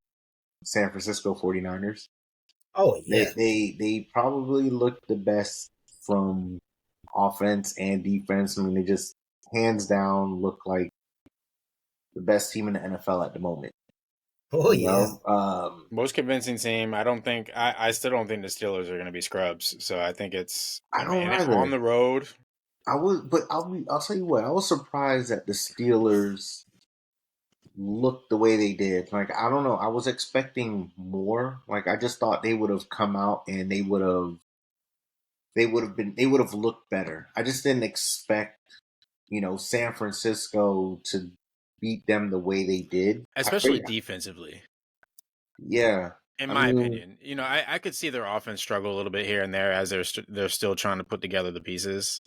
San Francisco 49ers. Oh yeah, they probably looked the best from offense and defense. I mean, they just hands down look like the best team in the NFL at the moment. Oh yeah, most convincing team. I still don't think the Steelers are going to be scrubs. So I think it's on the road. I'll tell you what, I was surprised that the Steelers looked the way they did. Like, I don't know, I was expecting more. Like, I just thought they would have come out and they would have looked better. I just didn't expect, San Francisco to beat them the way they did, especially defensively. Yeah, in my opinion, I could see their offense struggle a little bit here and there as they're still trying to put together the pieces.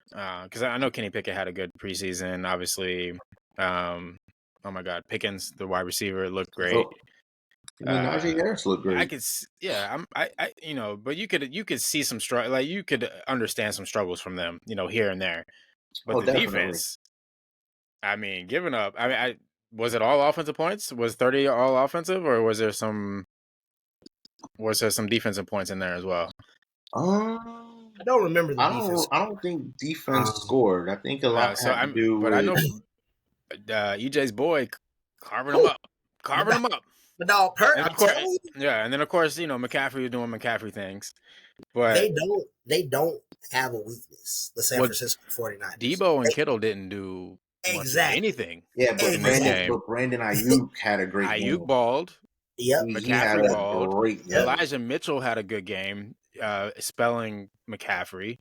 Because I know Kenny Pickett had a good preseason. Obviously, oh my God, Pickens, the wide receiver, looked great. Najee Harris looked great. I could, but you could see some struggle. Like, you could understand some struggles from them, here and there. But the defense, I mean, giving up. I mean, was it all offensive points? Was 30 all offensive, or was there some defensive points in there as well? I don't remember the defense. I don't think defense scored. I think a lot had to do with. But I know EJ's boy carving him up. The dog Pert, I'm telling you. Yeah, and then of course, McCaffrey was doing McCaffrey things. But they don't have a weakness, the San Francisco 49ers. Debo and Kittle didn't do anything. Yeah, but Brandon Ayuk had a great game. Ayuk balled. Yep. McCaffrey balled. Elijah Mitchell had a good game, spelling McCaffrey.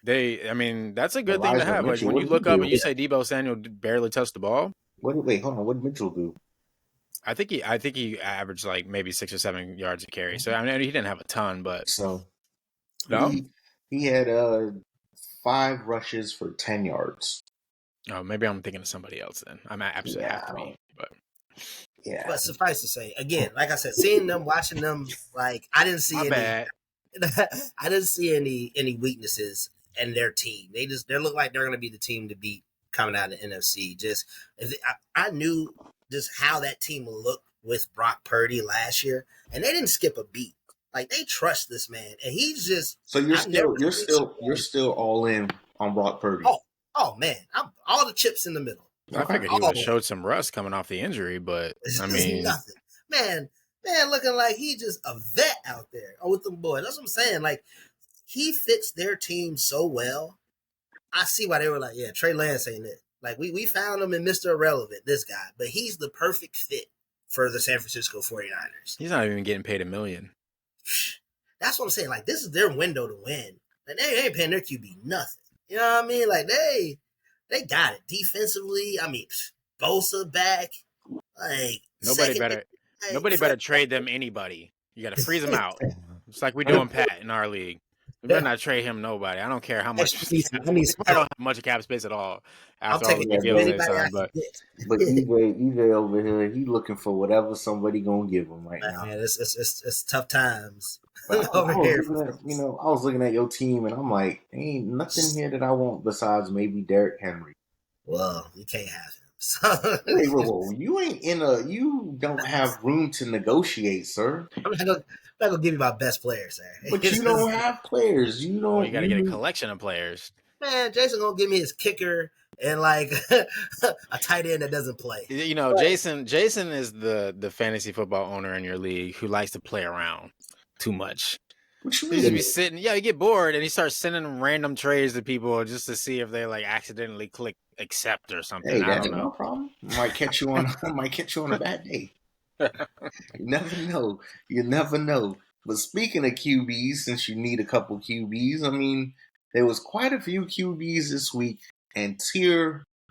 That's a good thing to have. Like, when you look up and you say Debo Samuel barely touched the ball. Wait, hold on. What did Mitchell do? I think he averaged like maybe 6 or 7 yards a carry. So I mean, he didn't have a ton, but no, he had 5 rushes for 10 yards. Oh, maybe I'm thinking of somebody else then. I might absolutely have to be, but But suffice to say, again, like I said, seeing them, watching them, like I didn't see any. Bad. I didn't see any weaknesses in their team. They look like they're going to be the team to beat coming out of the NFC. I knew just how that team will look with Brock Purdy last year, and they didn't skip a beat. Like they trust this man, and he's just. So you're still all in on Brock Purdy. Oh man, I'm all the chips in the middle. I figured he would have showed some rust coming off the injury, but I mean, nothing. Man, looking like he just a vet out there with them boys. That's what I'm saying. Like he fits their team so well. I see why they were like, yeah, Trey Lance ain't it. Like we found him in Mr. Irrelevant, this guy, but he's the perfect fit for the San Francisco 49ers. He's not even getting paid $1 million. That's what I'm saying. Like this is their window to win. Like they ain't paying their QB nothing. You know what I mean? Like they got it defensively. I mean, Bosa back. Like nobody better trade them anybody. You got to freeze them out. It's like we doing Pat in our league. We better not trade him nobody. I don't care how much. I don't have much cap space at all. After all the deals they signed, but EJ over here, he looking for whatever somebody gonna give him right now. Man, it's tough times over here. I was looking at your team and I'm like, ain't nothing here that I want besides maybe Derrick Henry. Well, you can't have him. So. Wait, you don't have room to negotiate, sir. I'm not gonna give you my best players, sir. But you don't have players. You don't. You got to get a collection of players. Man, Jason gonna give me his kicker and like a tight end that doesn't play. You know, but Jason is the fantasy football owner in your league who likes to play around too much. What you mean? He just be sitting. Yeah, you get bored and he starts sending random trades to people just to see if they like accidentally click accept or something. Hey, I don't know. No problem. Might catch you on a bad day. You never know. But speaking of QBs, since you need a couple QBs, I mean, there was quite a few QBs this week, and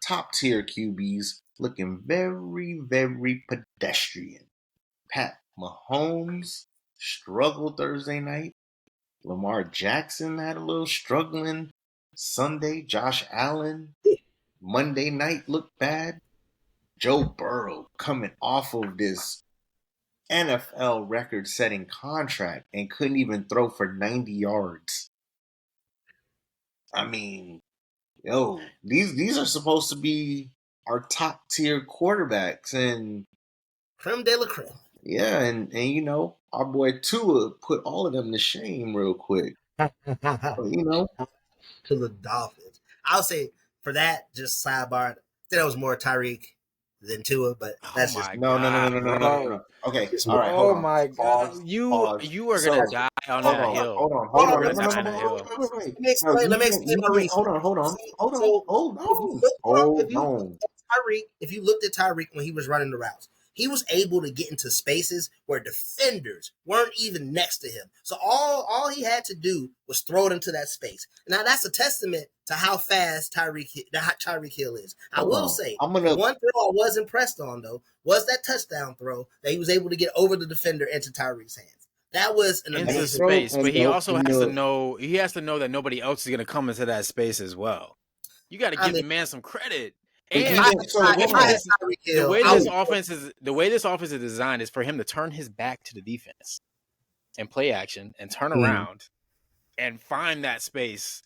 top tier QBs looking very, very pedestrian. Pat Mahomes struggled Thursday night. Lamar Jackson had a little struggling Sunday. Josh Allen, Monday night looked bad. Joe Burrow coming off of this NFL record-setting contract and couldn't even throw for 90 yards. I mean, these are supposed to be our top-tier quarterbacks, and creme de la creme. Yeah, and our boy Tua put all of them to shame real quick. To the Dolphins. I'll say for that, just sidebar, I think that was more Tyreek than Tua, but that's just no. Okay, all right. Oh my God, you are gonna die on that hill. Hold on. Let me explain my reason. Hold on. If you looked at Tyreek when he was running the routes, he was able to get into spaces where defenders weren't even next to him. So all he had to do was throw it into that space. Now that's a testament to how fast Tyreek Hill is. I will say, one throw I was impressed on though was that touchdown throw that he was able to get over the defender into Tyreek's hands. That was an amazing space, but he also has to know. He has to know that nobody else is going to come into that space as well. You got to give the man some credit. And the way this offense is designed is for him to turn his back to the defense and play action and turn around and find that space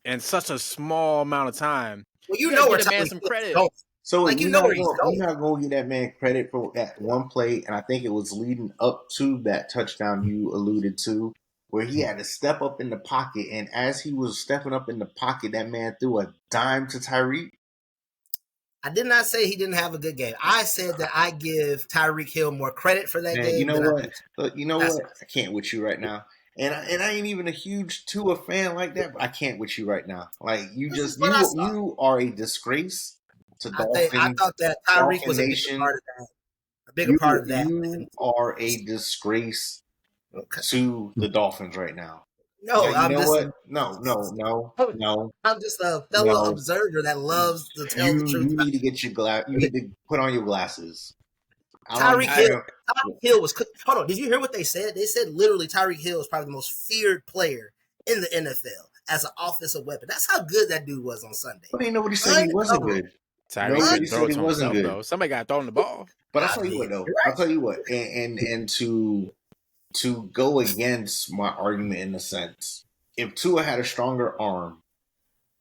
in such a small amount of time. Well, you know, give the man some credit. So you're not going to give that man credit for that one play, and I think it was leading up to that touchdown you alluded to, where he had to step up in the pocket, and as he was stepping up in the pocket, that man threw a dime to Tyreek. I did not say he didn't have a good game. I said that I give Tyreek Hill more credit for that game. You know what? I can't with you right now. And I ain't even a huge Tua fan like that, but I can't with you right now. Like you are a disgrace to Dolphins. I thought that Tyreek was a bigger part of that. You are a disgrace to the Dolphins right now. No, I'm just a fellow observer that loves to tell the truth. You need to get your You need to put on your glasses. Tyreek Hill was. Hold on, did you hear what they said? They said literally Tyreek Hill is probably the most feared player in the NFL as an offensive weapon. That's how good that dude was on Sunday. But ain't nobody said he wasn't good. Tyreek said he wasn't good. Though. Somebody got thrown the ball. But I'll tell you what, though. I'll tell you what, and to to go against my argument in a sense, if Tua had a stronger arm,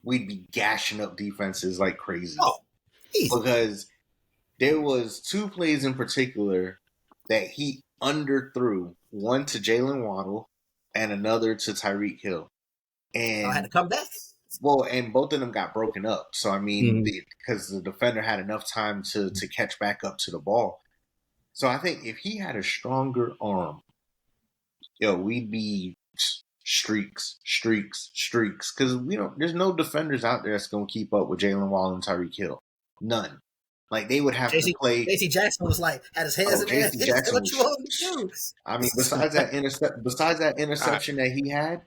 we'd be gashing up defenses like crazy. Oh, easy. Because there was 2 plays in particular that he underthrew, one to Jalen Waddle and another to Tyreek Hill. And I had to come back. Well, and both of them got broken up. So, I mean, because the defender had enough time to catch back up to the ball. So, I think if he had a stronger arm, we'd be streaks. Because there's no defenders out there that's going to keep up with Jalen Waddle and Tyreek Hill. None. Like, they would have to play. J.C. Jackson was like, had his hands in the air. J.C. Jackson what you want to do? I mean, besides that interception that he had,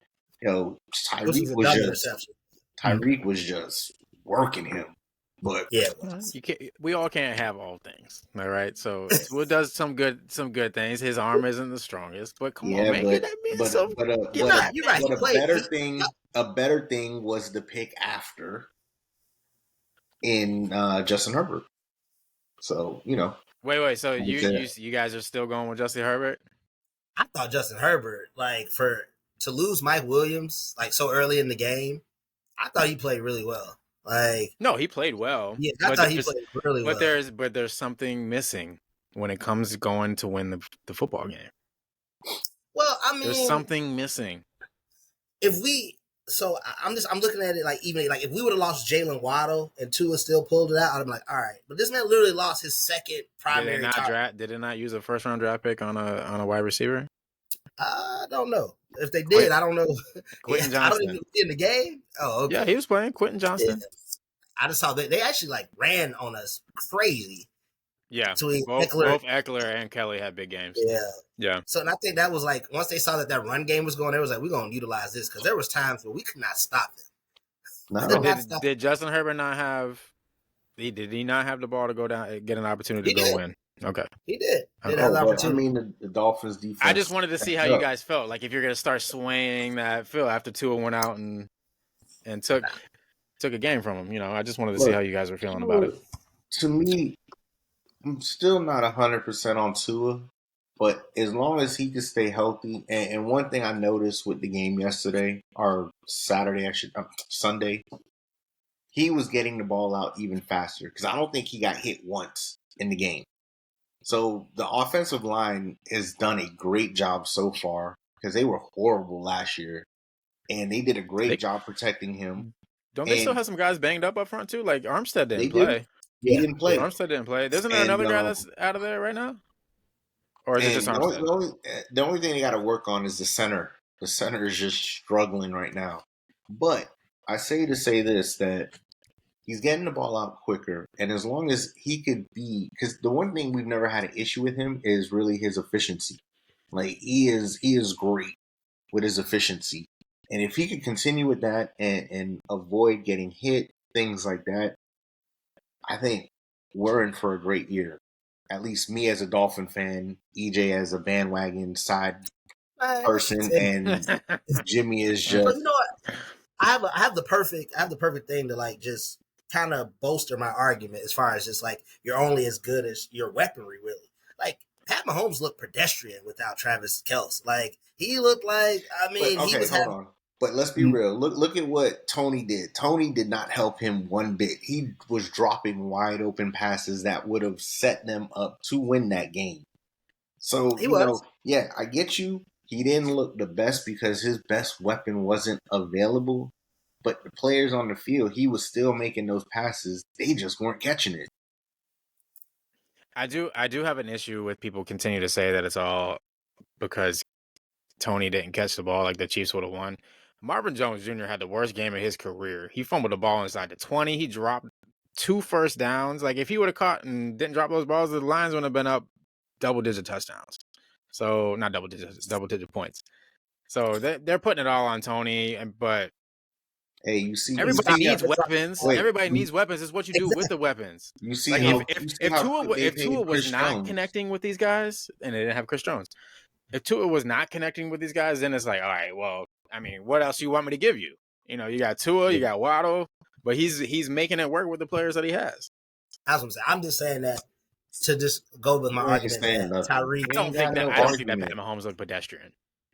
Tyreek was just working him. But yeah, we all can't have all things, all right? So Tua does some good things. His arm isn't the strongest, but come on, man. You're right. A better thing was the pick after in Justin Herbert. So, Wait. So you guys are still going with Justin Herbert? I thought Justin Herbert, to lose Mike Williams so early in the game, I thought he played really well. No, he played well. Yeah, I thought he played really well. But there's something missing when it comes to going to win the football game. Well, I mean, there's something missing. I'm looking at it if we would have lost Jalen Waddle and Tua still pulled it out, I'd be like, all right. But this man literally lost his second primary target. Did it not use a first round draft pick on a wide receiver? I don't know. If they did, I don't know. Quentin Johnston. I don't even see in the game. Oh, okay. Yeah, he was playing Quentin Johnston. Yeah. I just saw they actually ran on us crazy. Yeah, both Eckler and Kelly had big games. Yeah. So, and I think that was once they saw that run game was going, they was like, we're going to utilize this because there was times where we could not stop them. No. Did Justin Herbert not have? Did he not have the ball to go down, get an opportunity to go win? Okay, he did. The Dolphins defense. I just wanted to see how you guys felt. If you're going to start swaying that feel after Tua went out and took a game from him. I just wanted to see how you guys were feeling about it. To me, I'm still not 100% on Tua, but as long as he can stay healthy, and one thing I noticed with the game yesterday, or Saturday, actually, Sunday, he was getting the ball out even faster because I don't think he got hit once in the game. So the offensive line has done a great job so far because they were horrible last year, and they did a great job protecting him. Don't they still have some guys banged up up front too? Armstead didn't play. He didn't play. Armstead didn't play. Isn't there another guy that's out of there right now? Or is it just Armstead? The only thing they got to work on is the center. The center is just struggling right now. But I say to say this, that he's getting the ball out quicker. And as long as he could be, because the one thing we've never had an issue with him is really his efficiency. He is great with his efficiency. And if he could continue with that and avoid getting hit, things like that, I think we're in for a great year. At least me as a Dolphin fan, EJ as a bandwagon side person, and Jimmy is just. But you know what? I have the perfect thing to just kind of bolster my argument as far as just you're only as good as your weaponry, really. Pat Mahomes looked pedestrian without Travis Kelce. He looked hold on. But let's be real. Look at what Tony did. Tony did not help him one bit. He was dropping wide open passes that would have set them up to win that game. So, I get you. He didn't look the best because his best weapon wasn't available. But the players on the field, he was still making those passes. They just weren't catching it. I do have an issue with people continue to say that it's all because Tony didn't catch the ball, the Chiefs would have won. Marvin Jones Jr. had the worst game of his career. He fumbled the ball inside the 20. He dropped 2 first downs. If he would have caught and didn't drop those balls, the Lions would have been up double-digit touchdowns. So, not double-digit points. So, they're putting it all on Tony, but hey, you see, everybody needs weapons. Everybody needs weapons. It's what you do with the weapons. You see, if Tua was not connecting with these guys, and they didn't have Chris Jones, if Tua was not connecting with these guys, then it's all right, well, what else do you want me to give you? You got Tua, you got Waddle, but he's making it work with the players that he has. That's what I'm saying. I'm just saying that to just go with my argument that Tyreek. I don't think that Pat Mahomes looked pedestrian.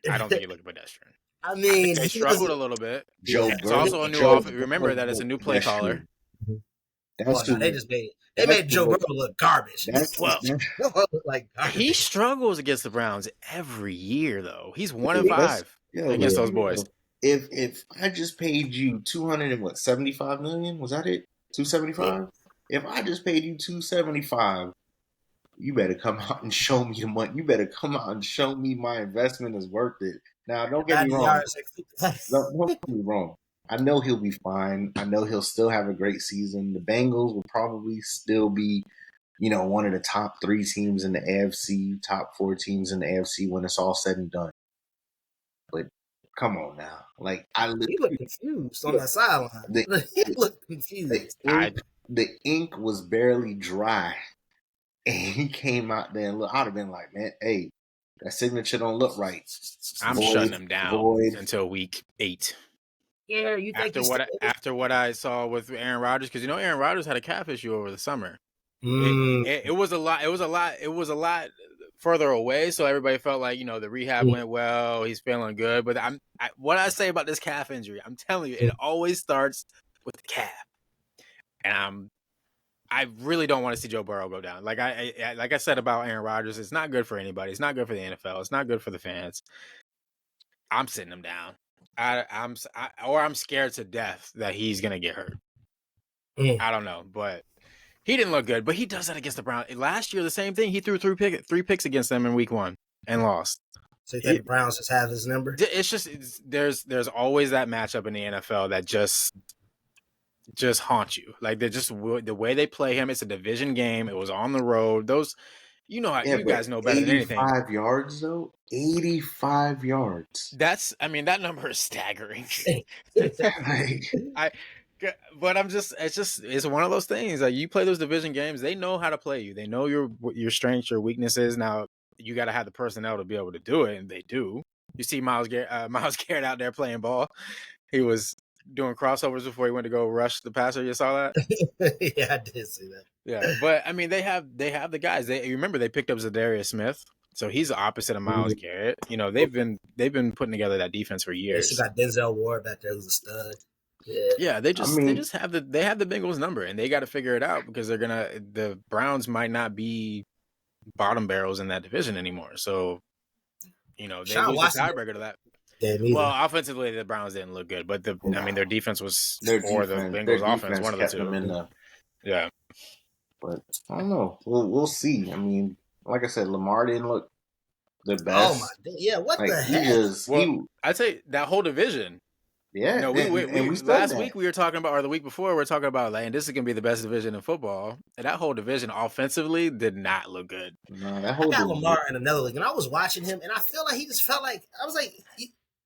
I don't think he looked pedestrian. I mean, they struggled a little bit. It's also a new offense. Remember that it's a new play caller. They made Joe Burrow look garbage. Garbage. He struggles against the Browns every year, though. He's 1-5 against those boys. If I just paid you $275 million, was that it? $275? If I just paid you $275, you better come out and show me the money. You better come out and show me my investment is worth it. Now, don't get me wrong. Don't get me wrong. I know he'll be fine. I know he'll still have a great season. The Bengals will probably still be, one of the top 3 teams in the AFC, top 4 teams in the AFC when it's all said and done. But come on now. He looked confused on that sideline. He looked confused. The ink was barely dry. And he came out there and I'd have been like, man, hey, that signature don't look right. I'm shutting him down until week 8. Yeah, you think after what I saw with Aaron Rodgers, because Aaron Rodgers had a calf issue over the summer. It was a lot further away, so everybody felt like the rehab went well. He's feeling good, but what I say about this calf injury, I'm telling you, it always starts with the calf, and I really don't want to see Joe Burrow go down. Like I said about Aaron Rodgers, it's not good for anybody. It's not good for the NFL. It's not good for the fans. I'm sitting him down. I'm scared to death that he's gonna get hurt. I don't know, but he didn't look good. But he does that against the Browns. Last year, the same thing. He threw 3 picks against them in week 1 and lost. So you think the Browns just have his number? It's just there's always that matchup in the NFL that just haunt you. Like they're just the way they play him. It's a division game. It was on the road. Those. You guys know better than anything. 85 yards, though? 85 yards. That number is staggering. But it's one of those things. Like you play those division games, they know how to play you. They know your strengths, your weaknesses. Now, you got to have the personnel to be able to do it, and they do. You see Myles Garrett out there playing ball. He was doing crossovers before he went to go rush the passer. You saw that? Yeah, I did see that. Yeah, but they have the guys. You remember they picked up Zadarius Smith, so he's the opposite of Myles Garrett. They've been putting together that defense for years. They still got Denzel Ward back there who's a stud. Yeah, they have the Bengals number, and they got to figure it out because the Browns might not be bottom barrels in that division anymore. So they lose the tiebreaker to that. Well, offensively, the Browns didn't look good, but their defense was the Bengals' offense, one of the two. Yeah, but I don't know. We'll see. Like I said, Lamar didn't look the best. Oh my, yeah, what the heck? I'd say that whole division. Yeah, last week we were talking about, or the week before, we were talking about, this is gonna be the best division in football, and that whole division offensively did not look good. No, that whole I got Lamar in another league, and I was watching him, and I feel like he just felt like I was like,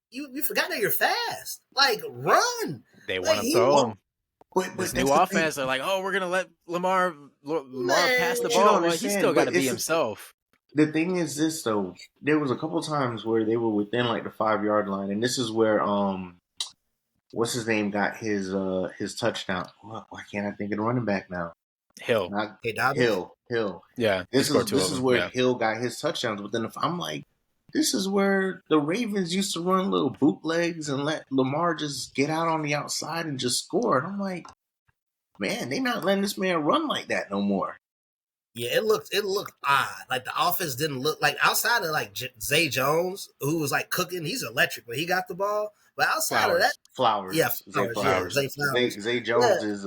you forgot that you're fast, run. They want to throw him. This new offense, they're like, we're gonna let Lamar pass the ball. Well, he's still got to be himself. The thing is this though, there was a couple times where they were within the 5-yard line, and this is where what's his name got his touchdown. Why can't I think of the running back now? Hill. Hill. Yeah. This is where Hill got his touchdowns. But then I'm like, this is where the Ravens used to run little bootlegs and let Lamar just get out on the outside and just score. And I'm like, man, they not letting this man run like that no more. Yeah, it looked odd. Like the offense didn't look outside of Zay Jones, who was cooking. He's electric, but he got the ball. But outside of that, Flowers. Yeah, Flowers. Zay Flowers. Zay Jones is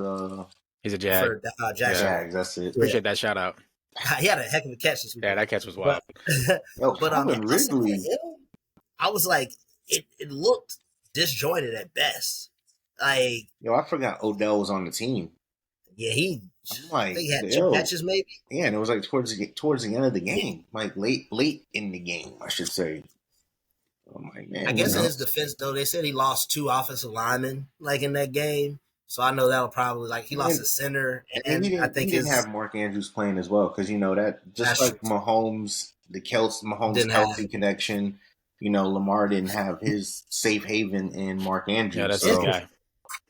he's a Jag. Jags, that's it. Appreciate that shout out. He had a heck of a catch this week. Yeah, that catch was wild. But I was like, it looked disjointed at best. I forgot Odell was on the team. Yeah, he had 2 catches maybe. Yeah, and it was towards the end of the game, late in the game, I should say. I'm like, man. I guess in his defense, though, they said he lost 2 offensive linemen in that game. So I know that'll probably he lost his center, and he didn't have Mark Andrews playing as well because that just like Mahomes, Kelsey connection. Lamar didn't have his safe haven in Mark Andrews. Yeah, that's his guy.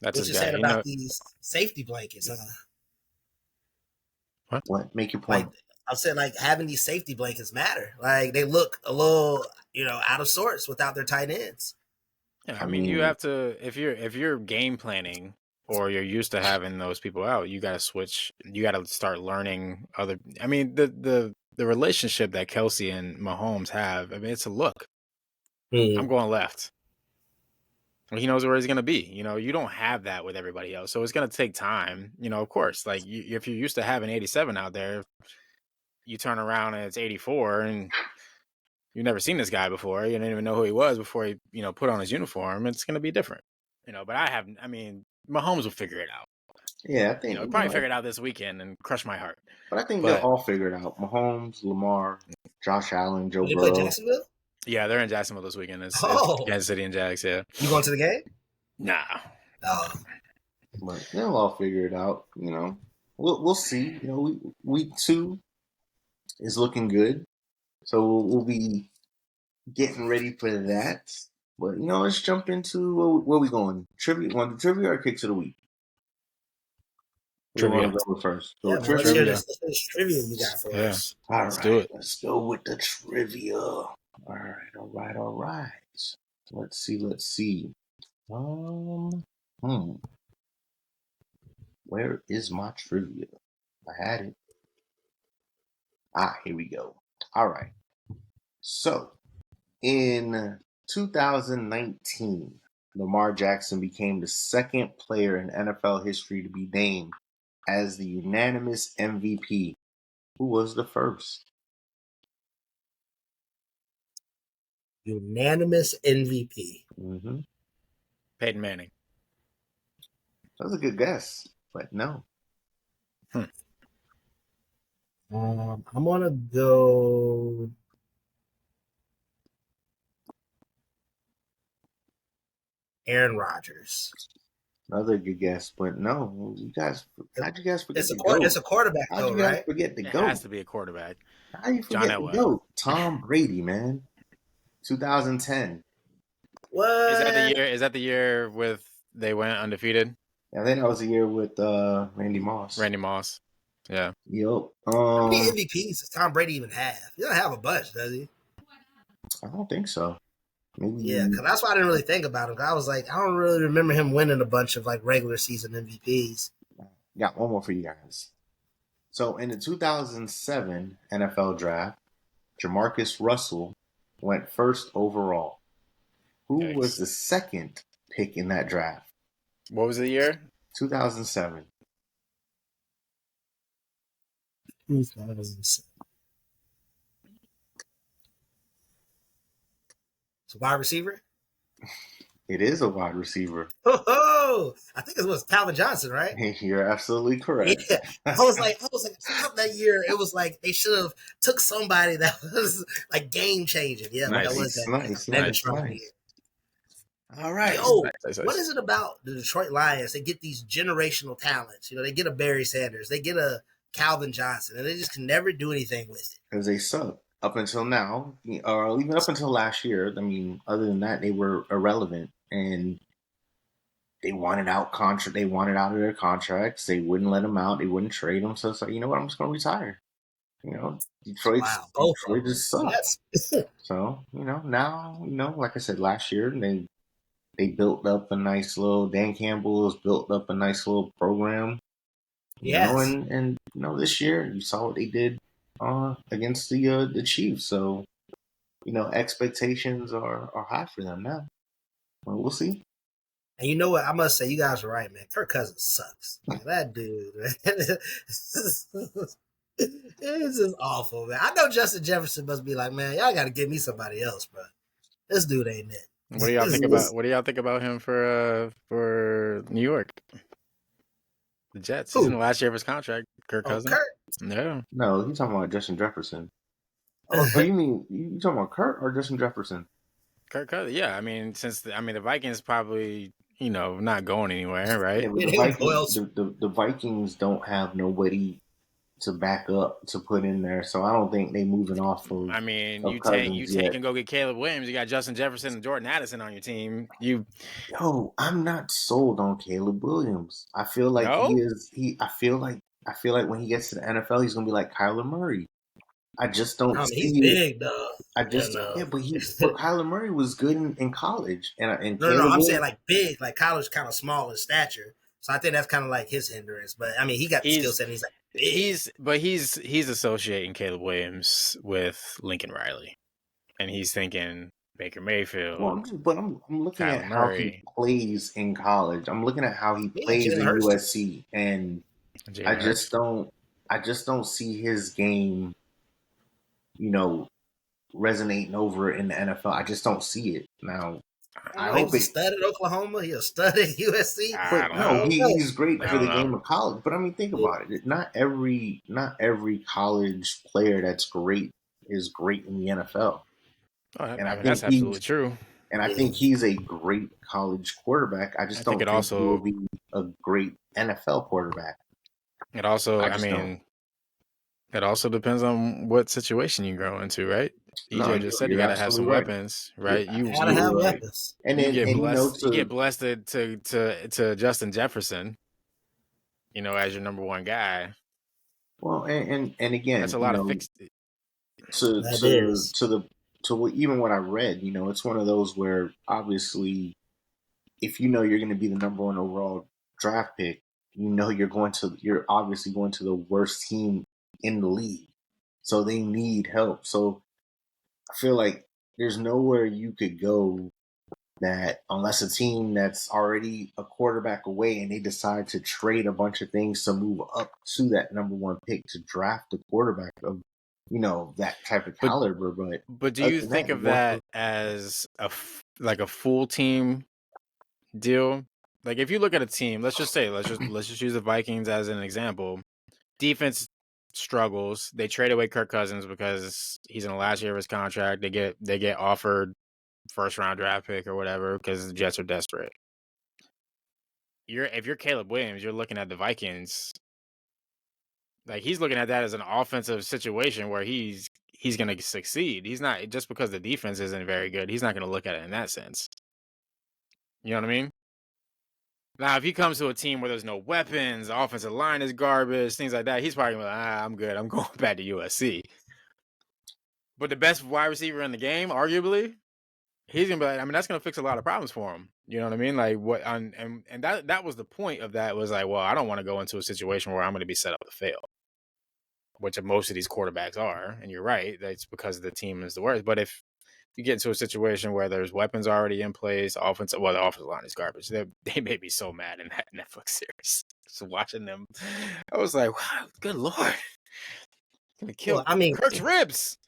That's his guy. About these safety blankets, huh? What? Make your point. I'm saying like having these safety blankets matter. Like they look a little, out of sorts without their tight ends. Yeah, I mean, you have to if you're game planning or you're used to having those people out, you got to switch. You got to start learning other. I mean, the relationship that Kelsey and Mahomes have. I mean, it's a look. I'm going left. He knows where he's going to be. You don't have that with everybody else, so it's going to take time. Of course, like if you're used to having 87 out there, you turn around and it's 84, and you've never seen this guy before. You didn't even know who he was before he, put on his uniform. It's going to be different, But Mahomes will figure it out. Yeah, I think he'll probably figure it out this weekend and crush my heart. But I think they'll all figure it out. Mahomes, Lamar, Josh Allen, Joe Burrow. They play Jacksonville? Yeah, they're in Jacksonville this weekend. It's Kansas City and Jags. Yeah. You going to the game? Nah. Oh. But they'll all figure it out. We'll see. Week 2 is looking good, so we'll be getting ready for that. But let's jump into where we going. Trivia. Want the trivia or kicks of the week? Trivia. Want to go first? Let's hear this trivia you got for us. All right, do it. Let's go with the trivia. All right. Let's see. Where is my trivia? I had it. Here we go. All right. So, in 2019, Lamar Jackson became the second player in NFL history to be named as the unanimous MVP. Who was the first? Unanimous MVP. Mm-hmm. Peyton Manning. That was a good guess, but no. I'm gonna go. Aaron Rodgers. Another good guess, but no. You guys, how'd you guys forget it's a quarterback, how'd you guys forget the GOAT? It has to be a quarterback. How you forget the GOAT? Tom Brady, man. 2010. What? Is that the year with they went undefeated? I think that was the year with Randy Moss. Yeah. Yep. How many MVPs does Tom Brady even have? He doesn't have a bunch, does he? I don't think so. Maybe. Yeah, because that's why I didn't really think about him. I was like, I don't really remember him winning a bunch of like regular season MVPs. Got one more for you guys. So in the 2007 NFL draft, Jamarcus Russell went first overall. Who was the second pick in that draft? What was the year? 2007. 2007. It's a wide receiver? It is a wide receiver. Oh, I think it was Calvin Johnson, right? You're absolutely correct. Yeah. I was like, that year, it was like they should have took somebody that was like game changing. Yeah, nice. That was that. Nice. All right. Yo, what is it about the Detroit Lions? They get these generational talents. They get a Barry Sanders, they get a Calvin Johnson, and they just can never do anything with it. Because they suck up until now, or even up until last year. I mean, other than that, they were irrelevant, and they wanted out They wanted out of their contracts. They wouldn't let them out. They wouldn't trade them. So it's like, you know what? I'm just going to retire. Detroit just sucks. Yes. So now like I said, last year they built up a nice little. Dan Campbell has built up a nice little program. And this year you saw what they did against the Chiefs. So expectations are high for them now. Well, we'll see. And you know what? I must say, you guys are right, man. Kirk Cousins sucks. That dude, man. It's just awful, man. I know Justin Jefferson must be like, man, y'all got to give me somebody else, bro. This dude ain't it. What do y'all think about? What do y'all think about him for New York? The Jets. He's in the last year of his contract. Kirk Cousins. Kirk? No, he's talking about Justin Jefferson. Oh, you mean you talking about Kirk or Justin Jefferson? Kirk Cousins. Yeah, I mean, the Vikings probably not going anywhere, right? Yeah, the Vikings don't have nobody to back up to put in there, so I don't think they moving off of. I mean, you take and go get Caleb Williams. You got Justin Jefferson and Jordan Addison on your team. I'm not sold on Caleb Williams. I feel like he is. I feel like when he gets to the NFL, he's gonna be like Kyler Murray. I just don't see. He's big though. But Kyler Murray was good in college, and no, I'm saying like big, like college, kind of small in stature. So I think that's kind of like his hindrance. But I mean, he got the skill set. And he's like big. He's associating Caleb Williams with Lincoln Riley, and he's thinking Baker Mayfield. Well, I'm looking at how he plays in college. I'm looking at how he plays in USC, and I just don't see his game, resonating over in the NFL. I just don't see it now. I hope he studied Oklahoma. He'll study USC. But no, he's great for the game of college. But I mean, think about it. Not every college player that's great is great in the NFL. And I think that's absolutely true. And I think he's a great college quarterback. I just don't think he will be a great NFL quarterback. It also depends on what situation you grow into, right? EJ just said you got to have some weapons, right? You got to have weapons. And then you get blessed to Justin Jefferson, as your number one guy. Well, and again, that's a lot of fixed. Even what I read, it's one of those where obviously, if you're going to be the number one overall draft pick, you're obviously going to the worst team in the league, so they need help. So I feel like there's nowhere you could go that unless a team that's already a quarterback away and they decide to trade a bunch of things to move up to that number one pick to draft a quarterback of that type of caliber. But do you think of that as a full team deal? Like if you look at a team, let's just use the Vikings as an example. Defense struggles. They trade away Kirk Cousins because he's in the last year of his contract. They get offered first round draft pick or whatever because the Jets are desperate. If you're Caleb Williams, you're looking at the Vikings. Like he's looking at that as an offensive situation where he's going to succeed. He's not just because the defense isn't very good. He's not going to look at it in that sense. You know what I mean? Now, if he comes to a team where there's no weapons, the offensive line is garbage, things like that, he's probably going to be like, I'm good. I'm going back to USC. But the best wide receiver in the game, arguably, he's going to be like, that's going to fix a lot of problems for him. You know what I mean? Like what? And that was the point of that was like, well, I don't want to go into a situation where I'm going to be set up to fail, which most of these quarterbacks are. And you're right. That's because the team is the worst. But if you get into a situation where there's weapons already in place, the offensive line is garbage. They made me so mad in that Netflix series. Just watching them, I was like, wow, good Lord. Gonna kill Kirk's ribs.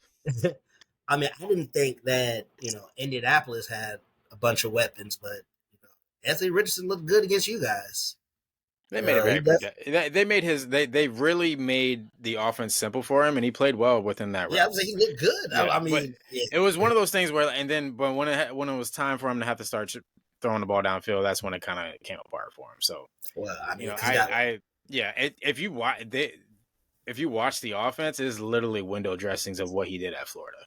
I didn't think that, Indianapolis had a bunch of weapons, but Anthony Richardson looked good against you guys. They made it very good. They made they really made the offense simple for him, and he played well within that. Yeah, I was like, he looked good. Yeah. It was one of those things where, but when it was time for him to have to start throwing the ball downfield, that's when it kind of came apart for him. So, if you watch the offense, it's literally window dressings of what he did at Florida.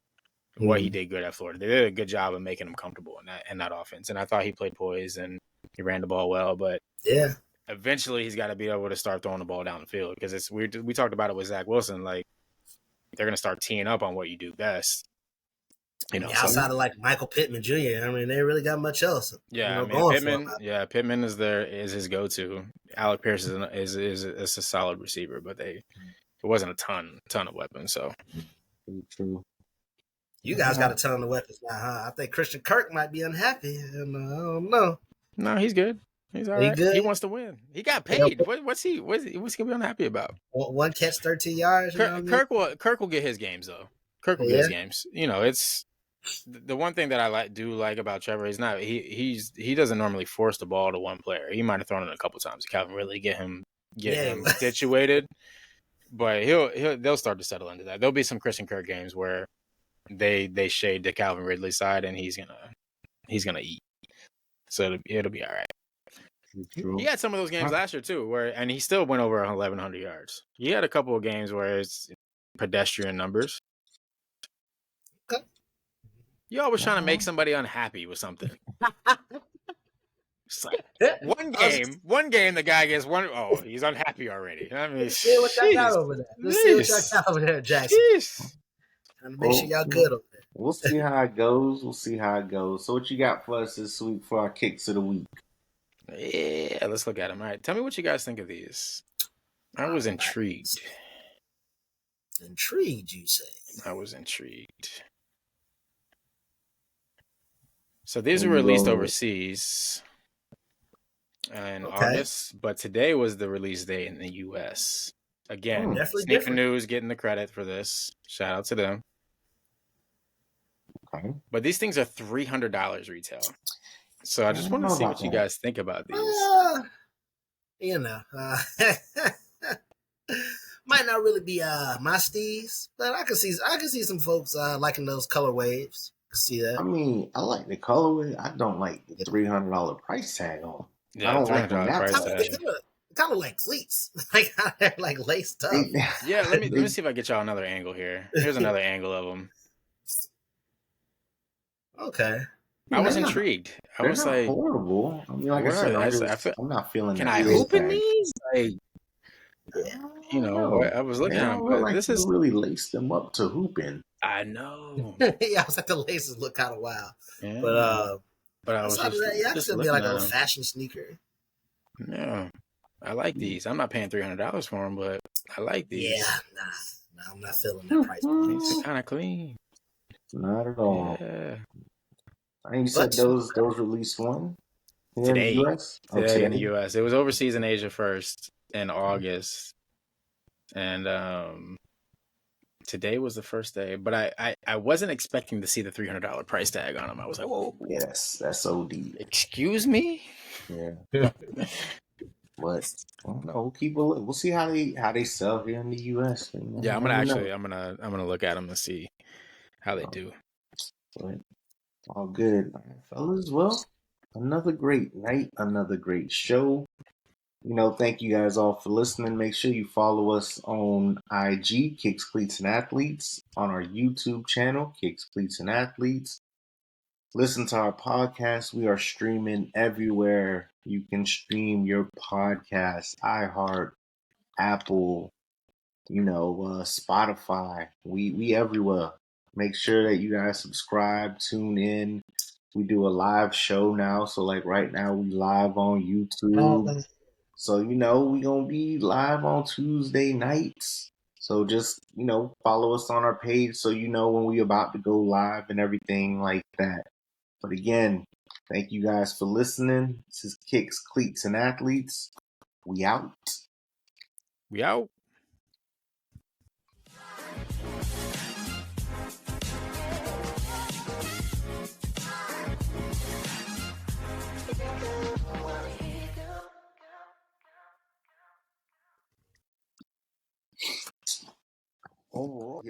What he did good at Florida. They did a good job of making him comfortable in that offense, and I thought he played poised and he ran the ball well, but eventually he's got to be able to start throwing the ball down the field because it's weird. We talked about it with Zach Wilson. Like they're going to start teeing up on what you do best. Outside of like Michael Pittman Jr., they really got much else. Yeah, Pittman is his go-to. Alec Pierce is a solid receiver, but it wasn't a ton of weapons. So true. You guys got a ton of weapons now, huh? I think Christian Kirk might be unhappy. I don't know. No, he's good. He's all right. He wants to win. He got paid. What's he gonna be unhappy about? One catch, 13 yards. Kirk will get his games though. Kirk will get his games. It's the one thing that I do like about Trevor is not he doesn't normally force the ball to one player. He might have thrown it a couple times. Calvin Ridley get him situated, but they'll start to settle into that. There'll be some Christian Kirk games where they shade the Calvin Ridley side and he's gonna eat. So it'll be all right. True. He had some of those games last year too, and he still went over 1,100 yards. He had a couple of games where it's pedestrian numbers. Okay. You're always trying to make somebody unhappy with something. It's like one game, the guy gets one. Oh, he's unhappy already. Let's see what y'all got over there. Let's see what y'all got over there, Jackson. Trying to make sure y'all good over there. We'll see how it goes. So what you got for us this week for our kicks of the week? Yeah, let's look at them. All right, tell me what you guys think of these. I was intrigued. Intrigued, you say? I was intrigued. So these were released overseas in August, but today was the release date in the U.S. Again, Sneaker News getting the credit for this. Shout out to them. Okay. But these things are $300 retail. So I just want to see what you guys think about these. Might not really be my steez, but I can see some folks liking those color waves. See that? I mean, I like the colorway. I don't like the $300 price tag on. Yeah, I don't like when that price tag. Kind of like cleats, like laced up. Yeah, let me see if I get y'all another angle here. Here's another angle of them. Okay. I was intrigued. I was like, horrible. I mean, like I said, I'm not feeling. Can I open these? Like, I was looking at them, but like this is really laced them up to hooping. I know. Yeah, I was like, the laces look kind of wild. Yeah. But I was just gonna be like a fashion sneaker. Yeah, I like these. I'm not paying $300 for them, but I like these. Yeah, nah, I'm not feeling that price point. These are kind of clean. Not at all. Yeah. I mean, you said those released one today. In the US? Today in the US. It was overseas in Asia first in August, and today was the first day. But I wasn't expecting to see the $300 price tag on them. I was like, whoa. Yes, that's OD. Excuse me. Yeah. But I don't know. We'll keep a look. We'll see how they sell here in the US. Yeah, I'm gonna look at them and see how they do. But all good, fellas. Well, another great night, another great show. Thank you guys all for listening. Make sure you follow us on IG, Kicks, Cleats, and Athletes, on our YouTube channel, Kicks, Cleats, and Athletes. Listen to our podcast. We are streaming everywhere you can stream your podcast. iHeart, Apple, Spotify. We everywhere. Make sure that you guys subscribe, tune in. We do a live show now. So like right now we live on YouTube. So, we going to be live on Tuesday nights. So just, follow us on our page so you know when we about to go live and everything like that. But again, thank you guys for listening. This is Kicks, Cleats, and Athletes. We out. We out. Oh,